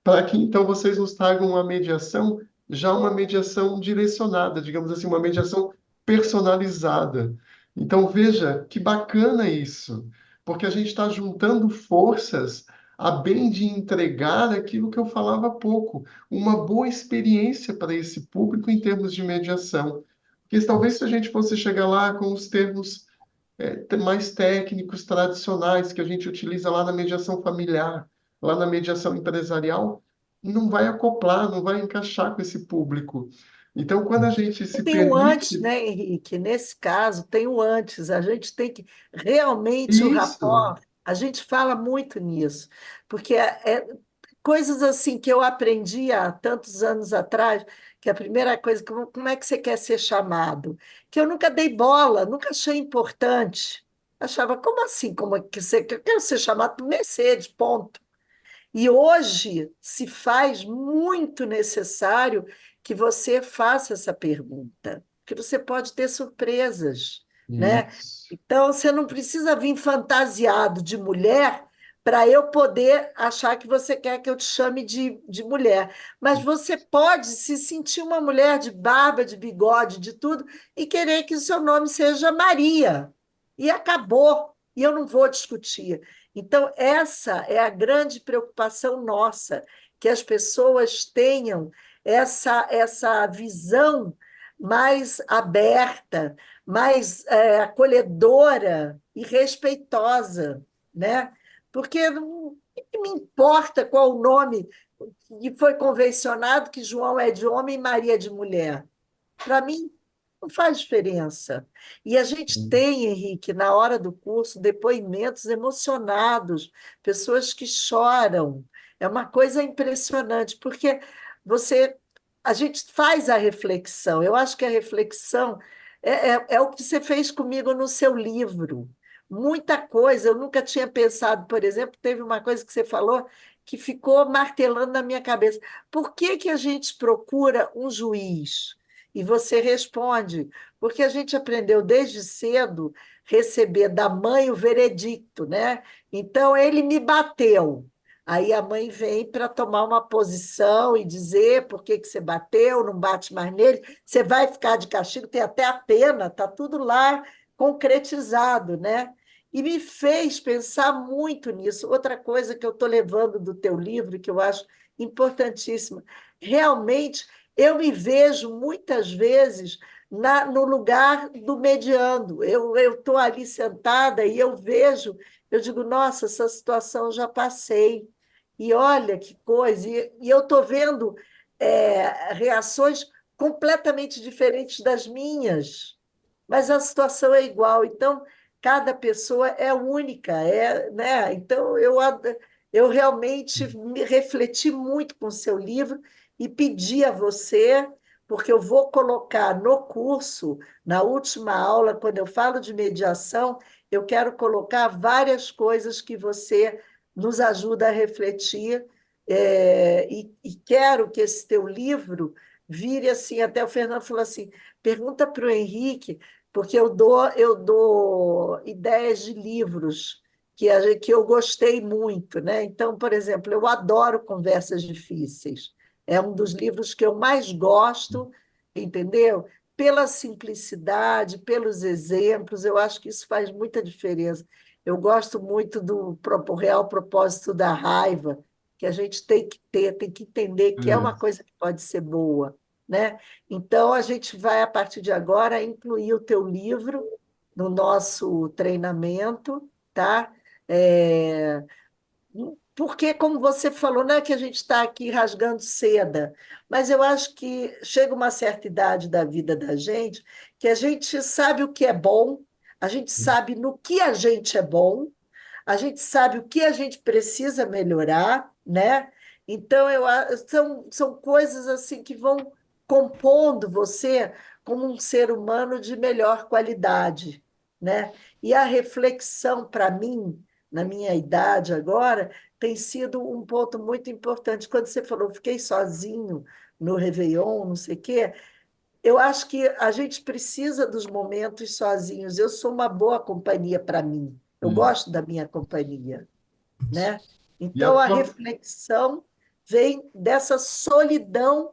para que então vocês nos tragam uma mediação, já uma mediação direcionada, digamos assim, uma mediação personalizada. Então veja que bacana isso, porque a gente está juntando forças a bem de entregar aquilo que eu falava há pouco, uma boa experiência para esse público em termos de mediação. Porque talvez se a gente fosse chegar lá com os termos mais técnicos, tradicionais, que a gente utiliza lá na mediação familiar, lá na mediação empresarial, não vai acoplar, não vai encaixar com esse público. Então, quando a gente se Tem o antes, permite né, Henrique? Nesse caso, tem o antes. A gente tem que realmente o isso, rapport, a gente fala muito nisso, porque coisas assim que eu aprendi há tantos anos atrás, que a primeira coisa, como é que você quer ser chamado? Que eu nunca dei bola, nunca achei importante. Achava, como assim? Como é que você que eu quero ser chamado por Mercedes, ponto. E hoje se faz muito necessário que você faça essa pergunta, porque você pode ter surpresas, né? isso. Então, você não precisa vir fantasiado de mulher para eu poder achar que você quer que eu te chame de mulher. Mas você pode se sentir uma mulher de barba, de bigode, de tudo, e querer que o seu nome seja Maria. E acabou. e eu não vou discutir. Então, essa é a grande preocupação nossa, que as pessoas tenham essa visão mais aberta, mais acolhedora e respeitosa, né? Porque não me importa qual o nome que foi convencionado que João é de homem e Maria é de mulher. Para mim, não faz diferença. E a gente tem, Henrique, na hora do curso, depoimentos emocionados, pessoas que choram. É uma coisa impressionante, porque você, a gente faz a reflexão. Eu acho que a reflexão é o que você fez comigo no seu livro. Muita coisa, eu nunca tinha pensado, por exemplo, teve uma coisa que você falou que ficou martelando na minha cabeça. Por que que a gente procura um juiz? E você responde, porque a gente aprendeu desde cedo receber da mãe o veredicto, né? Então ele me bateu. Aí a mãe vem para tomar uma posição e dizer por que que você bateu, não bate mais nele, você vai ficar de castigo, tem até a pena, está tudo lá concretizado, né? E me fez pensar muito nisso. Outra coisa que eu estou levando do teu livro, que eu acho importantíssima, realmente eu me vejo muitas vezes no lugar do mediando. Eu estou ali sentada e eu vejo, eu digo, nossa, essa situação eu já passei. E olha que coisa. E eu estou vendo reações completamente diferentes das minhas, mas a situação é igual. Então, cada pessoa é única, né? Então, eu realmente me refleti muito com o seu livro e pedi a você, porque eu vou colocar no curso, na última aula, quando eu falo de mediação, eu quero colocar várias coisas que você nos ajuda a refletir, e quero que esse teu livro vire assim, até o Fernando falou assim, pergunta para o Henrique, porque eu dou ideias de livros que eu gostei muito, né? Então, por exemplo, eu adoro Conversas Difíceis. É um dos livros que eu mais gosto, entendeu? Pela simplicidade, pelos exemplos, eu acho que isso faz muita diferença. Eu gosto muito do real propósito da raiva, que a gente tem que ter, tem que entender que é uma Isso. coisa que pode ser boa, né? Então, a gente vai, a partir de agora, incluir o teu livro no nosso treinamento, tá? É, porque, como você falou, não é que a gente está aqui rasgando seda, mas eu acho que chega uma certa idade da vida da gente que a gente sabe o que é bom, a gente sabe no que a gente é bom, a gente sabe o que a gente precisa melhorar, né? Então, são coisas assim que vão compondo você como um ser humano de melhor qualidade, né? E a reflexão, para mim, na minha idade agora, tem sido um ponto muito importante. Quando você falou, fiquei sozinho no Réveillon, não sei o quê, eu acho que a gente precisa dos momentos sozinhos. Eu sou uma boa companhia para mim. Eu Isso. gosto da minha companhia, né? E a Então a tua reflexão vem dessa solidão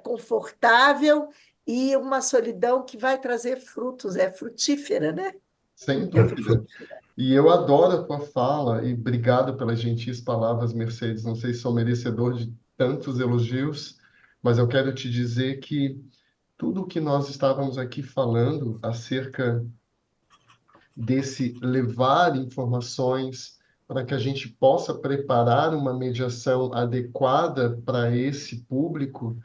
confortável e uma solidão que vai trazer frutos, é frutífera, né? Sem É dúvida. frutífera. E eu adoro a tua fala e obrigado pelas gentis palavras, Mercedes. Não sei se sou merecedor de tantos elogios, mas eu quero te dizer que tudo o que nós estávamos aqui falando acerca desse levar informações para que a gente possa preparar uma mediação adequada para esse público,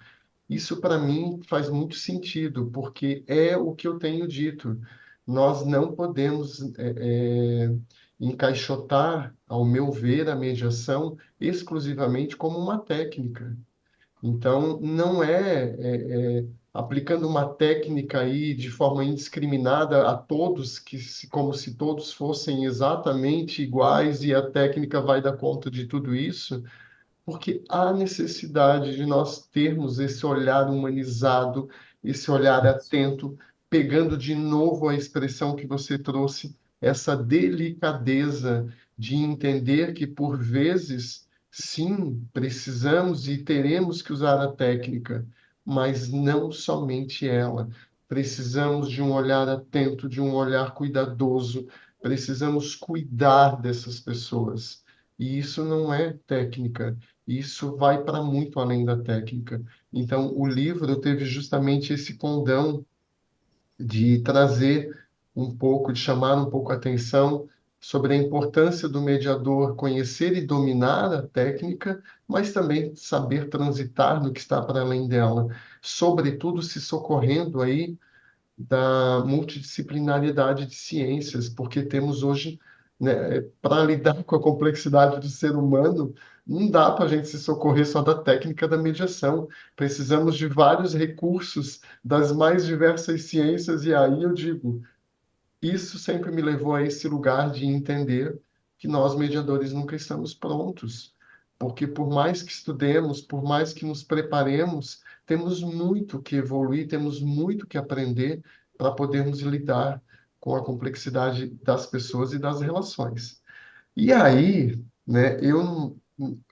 isso para mim faz muito sentido, porque é o que eu tenho dito. Nós não podemos encaixotar, ao meu ver, a mediação exclusivamente como uma técnica. Então, não aplicando uma técnica aí de forma indiscriminada a todos, como se todos fossem exatamente iguais e a técnica vai dar conta de tudo isso, porque há necessidade de nós termos esse olhar humanizado, esse olhar atento, pegando de novo a expressão que você trouxe, essa delicadeza de entender que, por vezes, sim, precisamos e teremos que usar a técnica, mas não somente ela. precisamos de um olhar atento, de um olhar cuidadoso, precisamos cuidar dessas pessoas. E isso não é técnica, isso vai para muito além da técnica. Então, o livro teve justamente esse condão de trazer um pouco, de chamar um pouco a atenção sobre a importância do mediador conhecer e dominar a técnica, mas também saber transitar no que está para além dela, sobretudo se socorrendo aí da multidisciplinariedade de ciências, porque temos hoje, né, para lidar com a complexidade do ser humano, não dá para a gente se socorrer só da técnica da mediação. Precisamos de vários recursos das mais diversas ciências, e aí eu digo, isso sempre me levou a esse lugar de entender que nós, mediadores, nunca estamos prontos. Porque por mais que estudemos, por mais que nos preparemos, temos muito que evoluir, temos muito que aprender para podermos lidar com a complexidade das pessoas e das relações. E aí, né,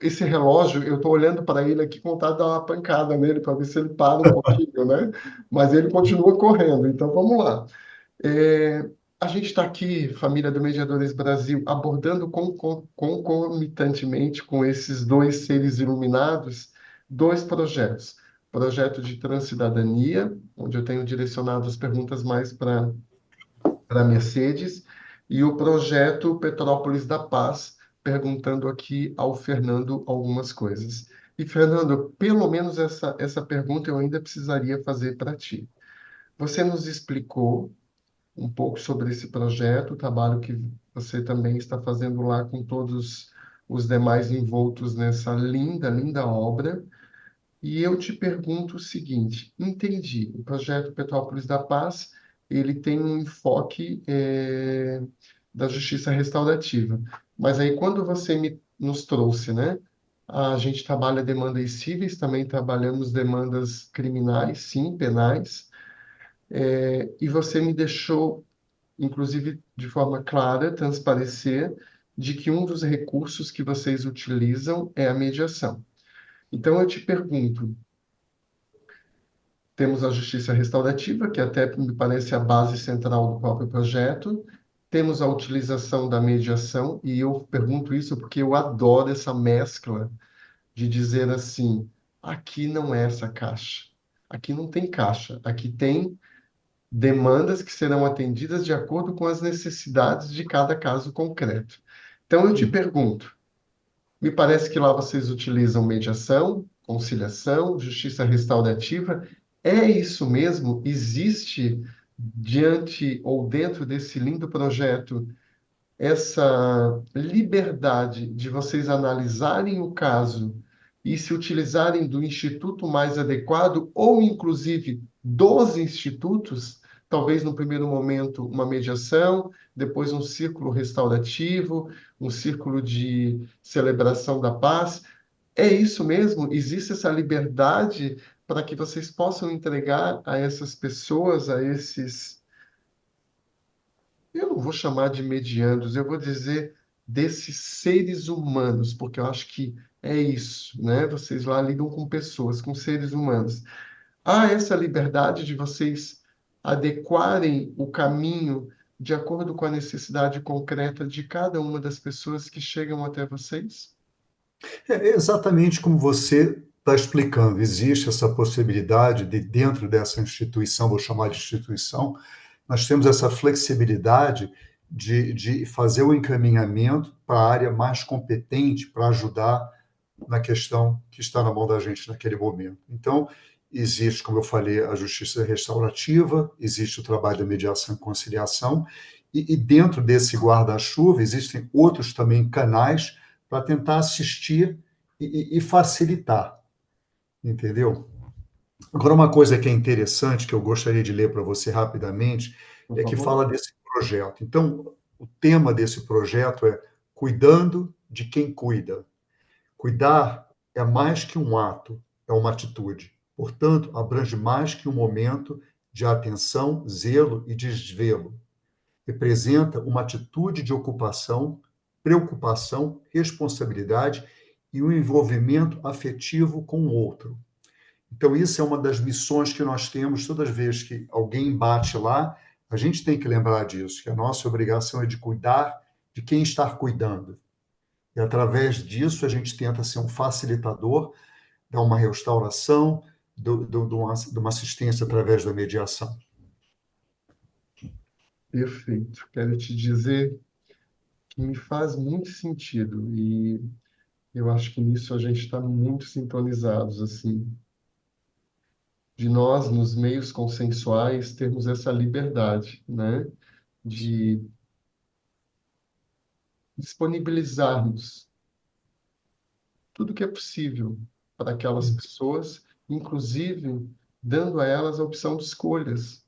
esse relógio, eu estou olhando para ele aqui com vontade de dar uma pancada nele para ver se ele para um pouquinho, né? Mas ele continua correndo, então vamos lá. É, a gente está aqui, família do Mediadores Brasil, abordando concomitantemente com esses dois seres iluminados, dois projetos. Projeto de Transcidadania, onde eu tenho direcionado as perguntas mais para Mercedes, e o projeto Petrópolis da Paz, perguntando aqui ao Fernando algumas coisas. E, Fernando, pelo menos essa pergunta eu ainda precisaria fazer para ti. Você nos explicou um pouco sobre esse projeto, o trabalho que você também está fazendo lá com todos os demais envoltos nessa linda, linda obra. E eu te pergunto o seguinte: entendi, o projeto Petrópolis da Paz, ele tem um enfoque da justiça restaurativa. Mas aí quando você nos trouxe, né? A gente trabalha demandas cíveis, também trabalhamos demandas criminais, sim, penais. E você me deixou inclusive de forma clara, transparecer de que um dos recursos que vocês utilizam é a mediação. Então, eu te pergunto, temos a justiça restaurativa, que até me parece a base central do próprio projeto, temos a utilização da mediação, e eu pergunto isso porque eu adoro essa mescla de dizer assim, aqui não é essa caixa, aqui não tem caixa, aqui tem demandas que serão atendidas de acordo com as necessidades de cada caso concreto. Então, eu te pergunto, me parece que lá vocês utilizam mediação, conciliação, justiça restaurativa. É isso mesmo? Existe diante ou dentro desse lindo projeto essa liberdade de vocês analisarem o caso e se utilizarem do instituto mais adequado, ou inclusive dos institutos, talvez no primeiro momento uma mediação, depois um círculo restaurativo, um círculo de celebração da paz. É isso mesmo? Existe essa liberdade para que vocês possam entregar a essas pessoas, a esses, eu não vou chamar de medianos, eu vou dizer desses seres humanos, porque eu acho que é isso, né? Vocês lá lidam com pessoas, com seres humanos. Há essa liberdade de vocês adequarem o caminho de acordo com a necessidade concreta de cada uma das pessoas que chegam até vocês? É exatamente como você está explicando. Existe essa possibilidade de, dentro dessa instituição, vou chamar de instituição, nós temos essa flexibilidade de fazer o encaminhamento para a área mais competente para ajudar na questão que está na mão da gente naquele momento. Então, existe, como eu falei, a justiça restaurativa, existe o trabalho da mediação e conciliação, e dentro desse guarda-chuva existem outros também canais para tentar assistir e facilitar, entendeu? Agora, uma coisa que é interessante, que eu gostaria de ler para você rapidamente, Por é que favor. fala desse projeto. Então, o tema desse projeto é Cuidando de quem cuida. Cuidar é mais que um ato, é uma atitude. Portanto, abrange mais que um momento de atenção, zelo e desvelo. Representa uma atitude de ocupação, preocupação, responsabilidade e um envolvimento afetivo com o outro. Então, isso é uma das missões que nós temos. Todas as vezes que alguém bate lá, a gente tem que lembrar disso, que a nossa obrigação é de cuidar de quem está cuidando. E, através disso, a gente tenta ser um facilitador, dar uma restauração, de uma assistência através da mediação. Perfeito. Quero te dizer que me faz muito sentido e eu acho que nisso a gente está muito sintonizados, assim, de nós, nos meios consensuais, termos essa liberdade, né, de disponibilizarmos tudo que é possível para aquelas pessoas, inclusive dando a elas a opção de escolhas.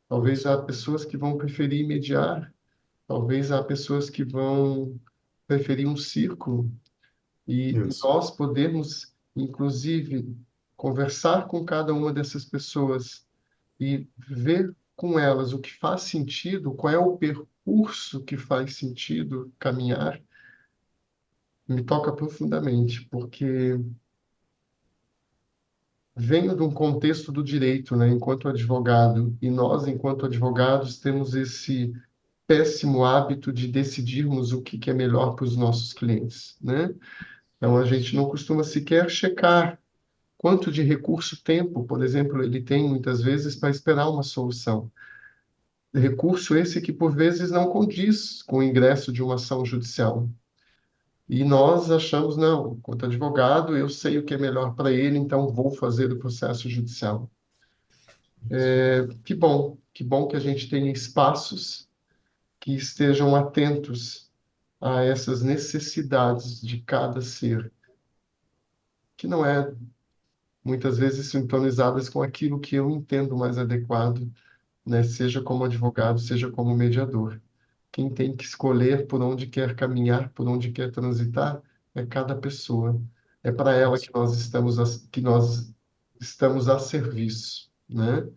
Talvez há pessoas que vão preferir mediar, talvez há pessoas que vão preferir um círculo, e Isso, nós podemos, inclusive, conversar com cada uma dessas pessoas e ver com elas o que faz sentido, qual é o percurso que faz sentido caminhar, me toca profundamente, porque venho de um contexto do direito, né, enquanto advogado, e nós, enquanto advogados, temos esse péssimo hábito de decidirmos o que é melhor para os nossos clientes, né? Então, a gente não costuma sequer checar quanto de recurso-tempo, por exemplo, ele tem muitas vezes para esperar uma solução. Recurso esse que, por vezes, não condiz com o ingresso de uma ação judicial. E nós achamos, não, enquanto advogado, eu sei o que é melhor para ele, então vou fazer o processo judicial. Que bom que a gente tenha espaços que estejam atentos a essas necessidades de cada ser, que não é muitas vezes sintonizadas com aquilo que eu entendo mais adequado, né? Seja como advogado, seja como mediador. Quem tem que escolher por onde quer caminhar, por onde quer transitar, é cada pessoa. É para ela que que nós estamos a serviço, né?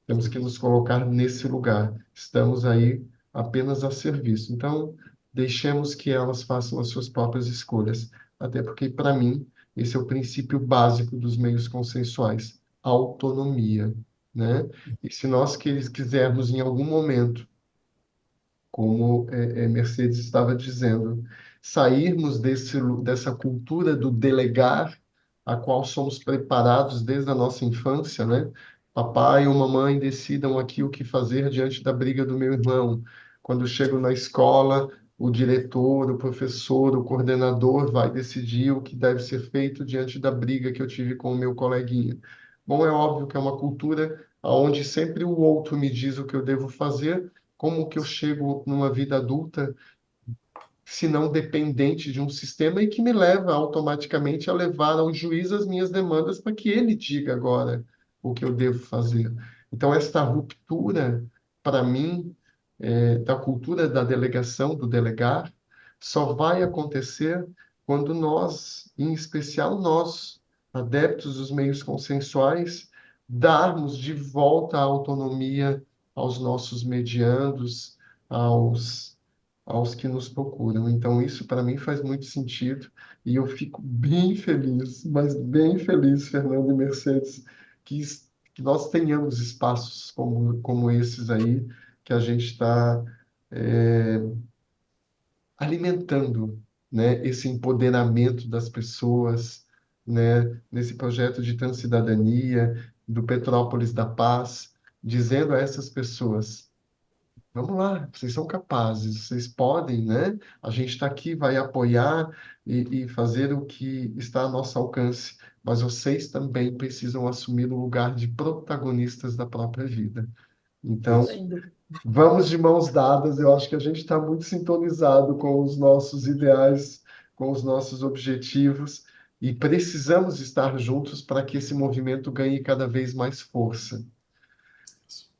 Temos que nos colocar nesse lugar. Estamos aí apenas a serviço. Então, deixemos que elas façam as suas próprias escolhas. Até porque, para mim, esse é o princípio básico dos meios consensuais, autonomia, né? E se nós quisermos, em algum momento, como Mercedes estava dizendo, sairmos dessa cultura do delegar, a qual somos preparados desde a nossa infância, né? Papai ou mamãe decidam aqui o que fazer diante da briga do meu irmão. Quando eu chego na escola, o diretor, o professor, o coordenador vai decidir o que deve ser feito diante da briga que eu tive com o meu coleguinha. Bom, é óbvio que é uma cultura onde sempre o outro me diz o que eu devo fazer, como que eu chego numa vida adulta, se não dependente de um sistema e que me leva automaticamente a levar ao juiz as minhas demandas para que ele diga agora o que eu devo fazer. Então, esta ruptura, para mim, da cultura da delegação, do delegar, só vai acontecer quando nós, em especial nós, adeptos dos meios consensuais, darmos de volta a autonomia aos nossos mediandos, aos aos que nos procuram. Então, isso para mim faz muito sentido e eu fico bem feliz, mas bem feliz, Fernando e Mercedes, que, que nós tenhamos espaços como esses aí, que a gente está alimentando, né, esse empoderamento das pessoas, né, nesse projeto de Transcidadania, do Petrópolis da Paz, dizendo a essas pessoas: vamos lá, vocês são capazes, vocês podem, né? A gente está aqui, vai apoiar e fazer o que está a nosso alcance, mas vocês também precisam assumir o lugar de protagonistas da própria vida. Então, isso. Sem dúvida. vamos de mãos dadas, eu acho que a gente está muito sintonizado com os nossos ideais, com os nossos objetivos, e precisamos estar juntos para que esse movimento ganhe cada vez mais força.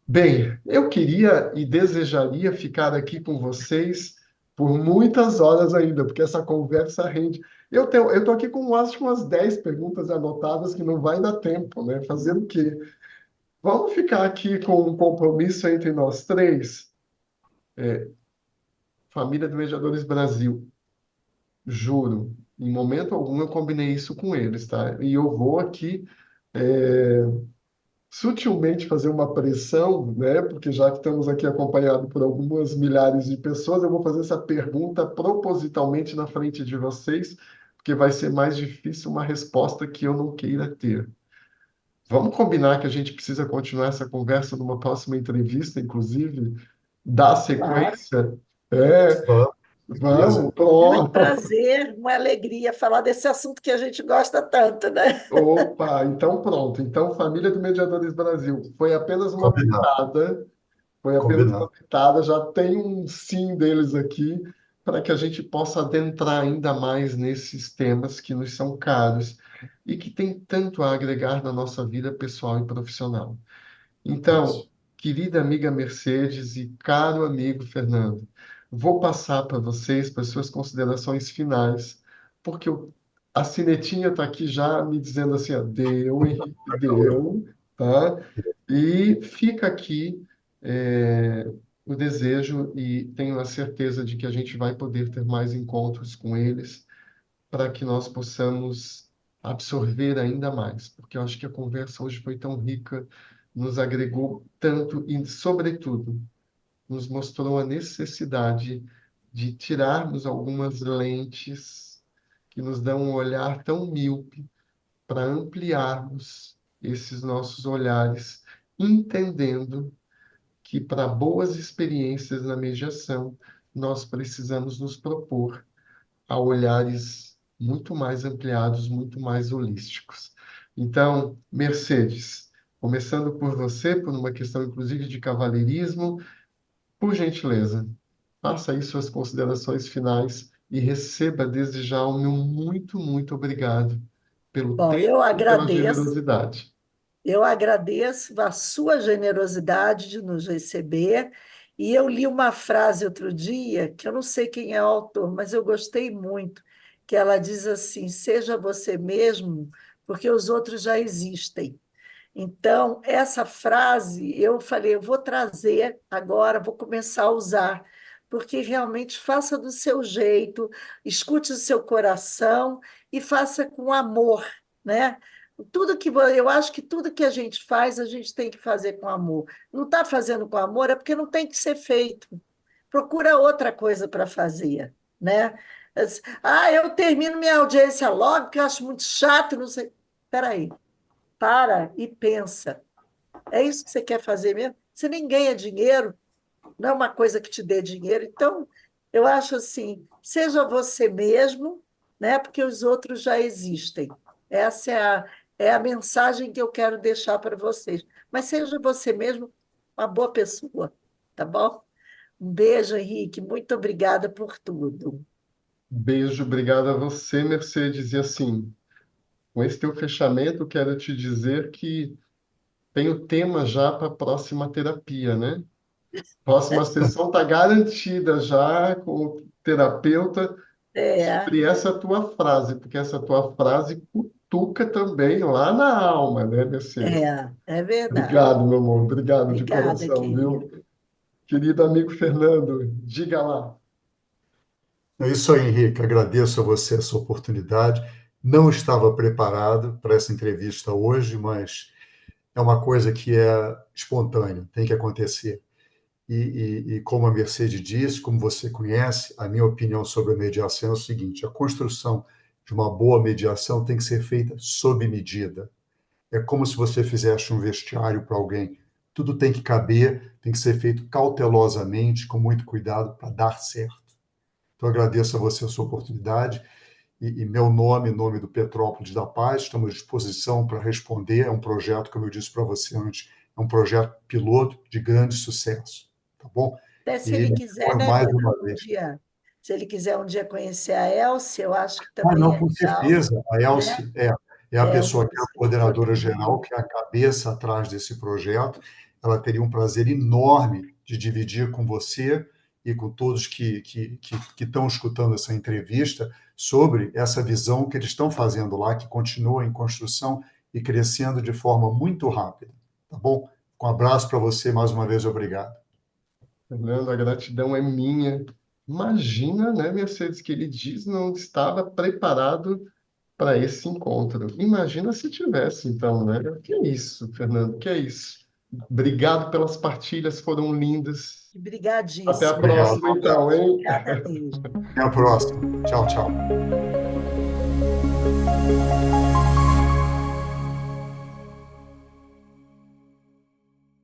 Bem, eu queria e desejaria ficar aqui com vocês por muitas horas ainda, porque essa conversa rende. Eu estou aqui com acho que umas 10 perguntas anotadas que não vai dar tempo, né? Fazer o quê? Vamos ficar aqui com um compromisso entre nós três, família do Mediadores Brasil. Juro, em momento algum eu combinei isso com eles, tá? E eu vou aqui sutilmente fazer uma pressão, né? Porque já que estamos aqui acompanhados por algumas milhares de pessoas, eu vou fazer essa pergunta propositalmente na frente de vocês, porque vai ser mais difícil uma resposta que eu não queira ter. Vamos combinar que a gente precisa continuar essa conversa numa próxima entrevista, inclusive, dar Claro. sequência? É, Com certeza. vamos, Muito pronto. prazer, uma alegria falar desse assunto que a gente gosta tanto, né? Opa, então pronto. Então, Família do Mediadores Brasil, Combinado, foi apenas uma combinado. pitada, já tem um sim deles aqui, para que a gente possa adentrar ainda mais nesses temas que nos são caros e que têm tanto a agregar na nossa vida pessoal e profissional. Então, Isso. querida amiga Mercedes e caro amigo Fernando, vou passar para vocês, para as suas considerações finais, porque a Cinetinha está aqui já me dizendo assim, ó, deu, Henrique, deu, tá? E fica aqui o desejo e tenho a certeza de que a gente vai poder ter mais encontros com eles para que nós possamos absorver ainda mais, porque eu acho que a conversa hoje foi tão rica, nos agregou tanto e, sobretudo, nos mostrou a necessidade de tirarmos algumas lentes que nos dão um olhar tão míope para ampliarmos esses nossos olhares, entendendo que para boas experiências na mediação, nós precisamos nos propor a olhares muito mais ampliados, muito mais holísticos. Então, Mercedes, começando por você, por uma questão inclusive de cavalheirismo, por gentileza, faça aí suas considerações finais e receba desde já o meu muito, muito obrigado pelo Bom, tempo e pela generosidade. eu agradeço a sua generosidade de nos receber. E eu li uma frase outro dia, que eu não sei quem é o autor, mas eu gostei muito, que ela diz assim: seja você mesmo, porque os outros já existem. Então, essa frase eu falei, eu vou trazer agora, vou começar a usar, porque realmente faça do seu jeito, escute o seu coração e faça com amor, né? Eu acho que tudo que a gente tem que fazer com amor. Não está fazendo com amor é porque não tem que ser feito. Procura outra coisa para fazer, né? Eu termino minha audiência logo, que eu acho muito chato, não sei. Espera aí, para e pensa. É isso que você quer fazer mesmo? Você nem ganha dinheiro, não é uma coisa que te dê dinheiro. Então, eu acho assim, seja você mesmo, né? Porque os outros já existem. Essa é a mensagem que eu quero deixar para vocês. Mas seja você mesmo uma boa pessoa, tá bom? Um beijo, Henrique. Muito obrigada por tudo. Beijo, obrigado a você, Mercedes. E assim, com esse teu fechamento, quero te dizer que tem o tema já para a próxima terapia, né? Próxima sessão está garantida já com o terapeuta É, sobre essa tua frase, porque essa tua frase cutuca também lá na alma, né, Mercedes? é verdade. Obrigado, meu amor, obrigado de Obrigada, coração, querido. viu? Querido amigo Fernando, diga lá. É isso aí, Henrique. Agradeço a você essa oportunidade. Não estava preparado para essa entrevista hoje, mas é uma coisa que é espontânea, tem que acontecer. E como a Mercedes disse, como você conhece, a minha opinião sobre a mediação é o seguinte: a construção de uma boa mediação tem que ser feita sob medida. É como se você fizesse um vestiário para alguém. Tudo tem que caber, tem que ser feito cautelosamente, com muito cuidado, para dar certo. Então, agradeço a você a sua oportunidade e meu nome, em nome do Petrópolis da Paz, estamos à disposição para responder. É um projeto, como eu disse para você antes, é um projeto piloto de grande sucesso, tá bom? Até se E ele me quiser, ponho né, mais uma Fernando, um vez. dia, se ele quiser um dia conhecer a Elce, eu acho que Ah, também não, é com legal, certeza. A né? Elce é a É uma pessoa que é a pessoa coordenadora geral, extraordinária. que é a cabeça atrás desse projeto. Ela teria um prazer enorme de dividir com você e com todos que estão escutando essa entrevista sobre essa visão que eles estão fazendo lá, que continua em construção e crescendo de forma muito rápida. Tá bom? Um abraço para você mais uma vez, obrigado. Fernando, a gratidão é minha. Imagina, né, Mercedes, que ele diz não estava preparado para esse encontro. Imagina se tivesse, então, né? Que é isso, Fernando? Que é isso? Obrigado pelas partilhas, foram lindas. Até a Obrigadíssima. Obrigado. próxima, então, hein? Obrigada mesmo. Até a próxima. Tchau, tchau.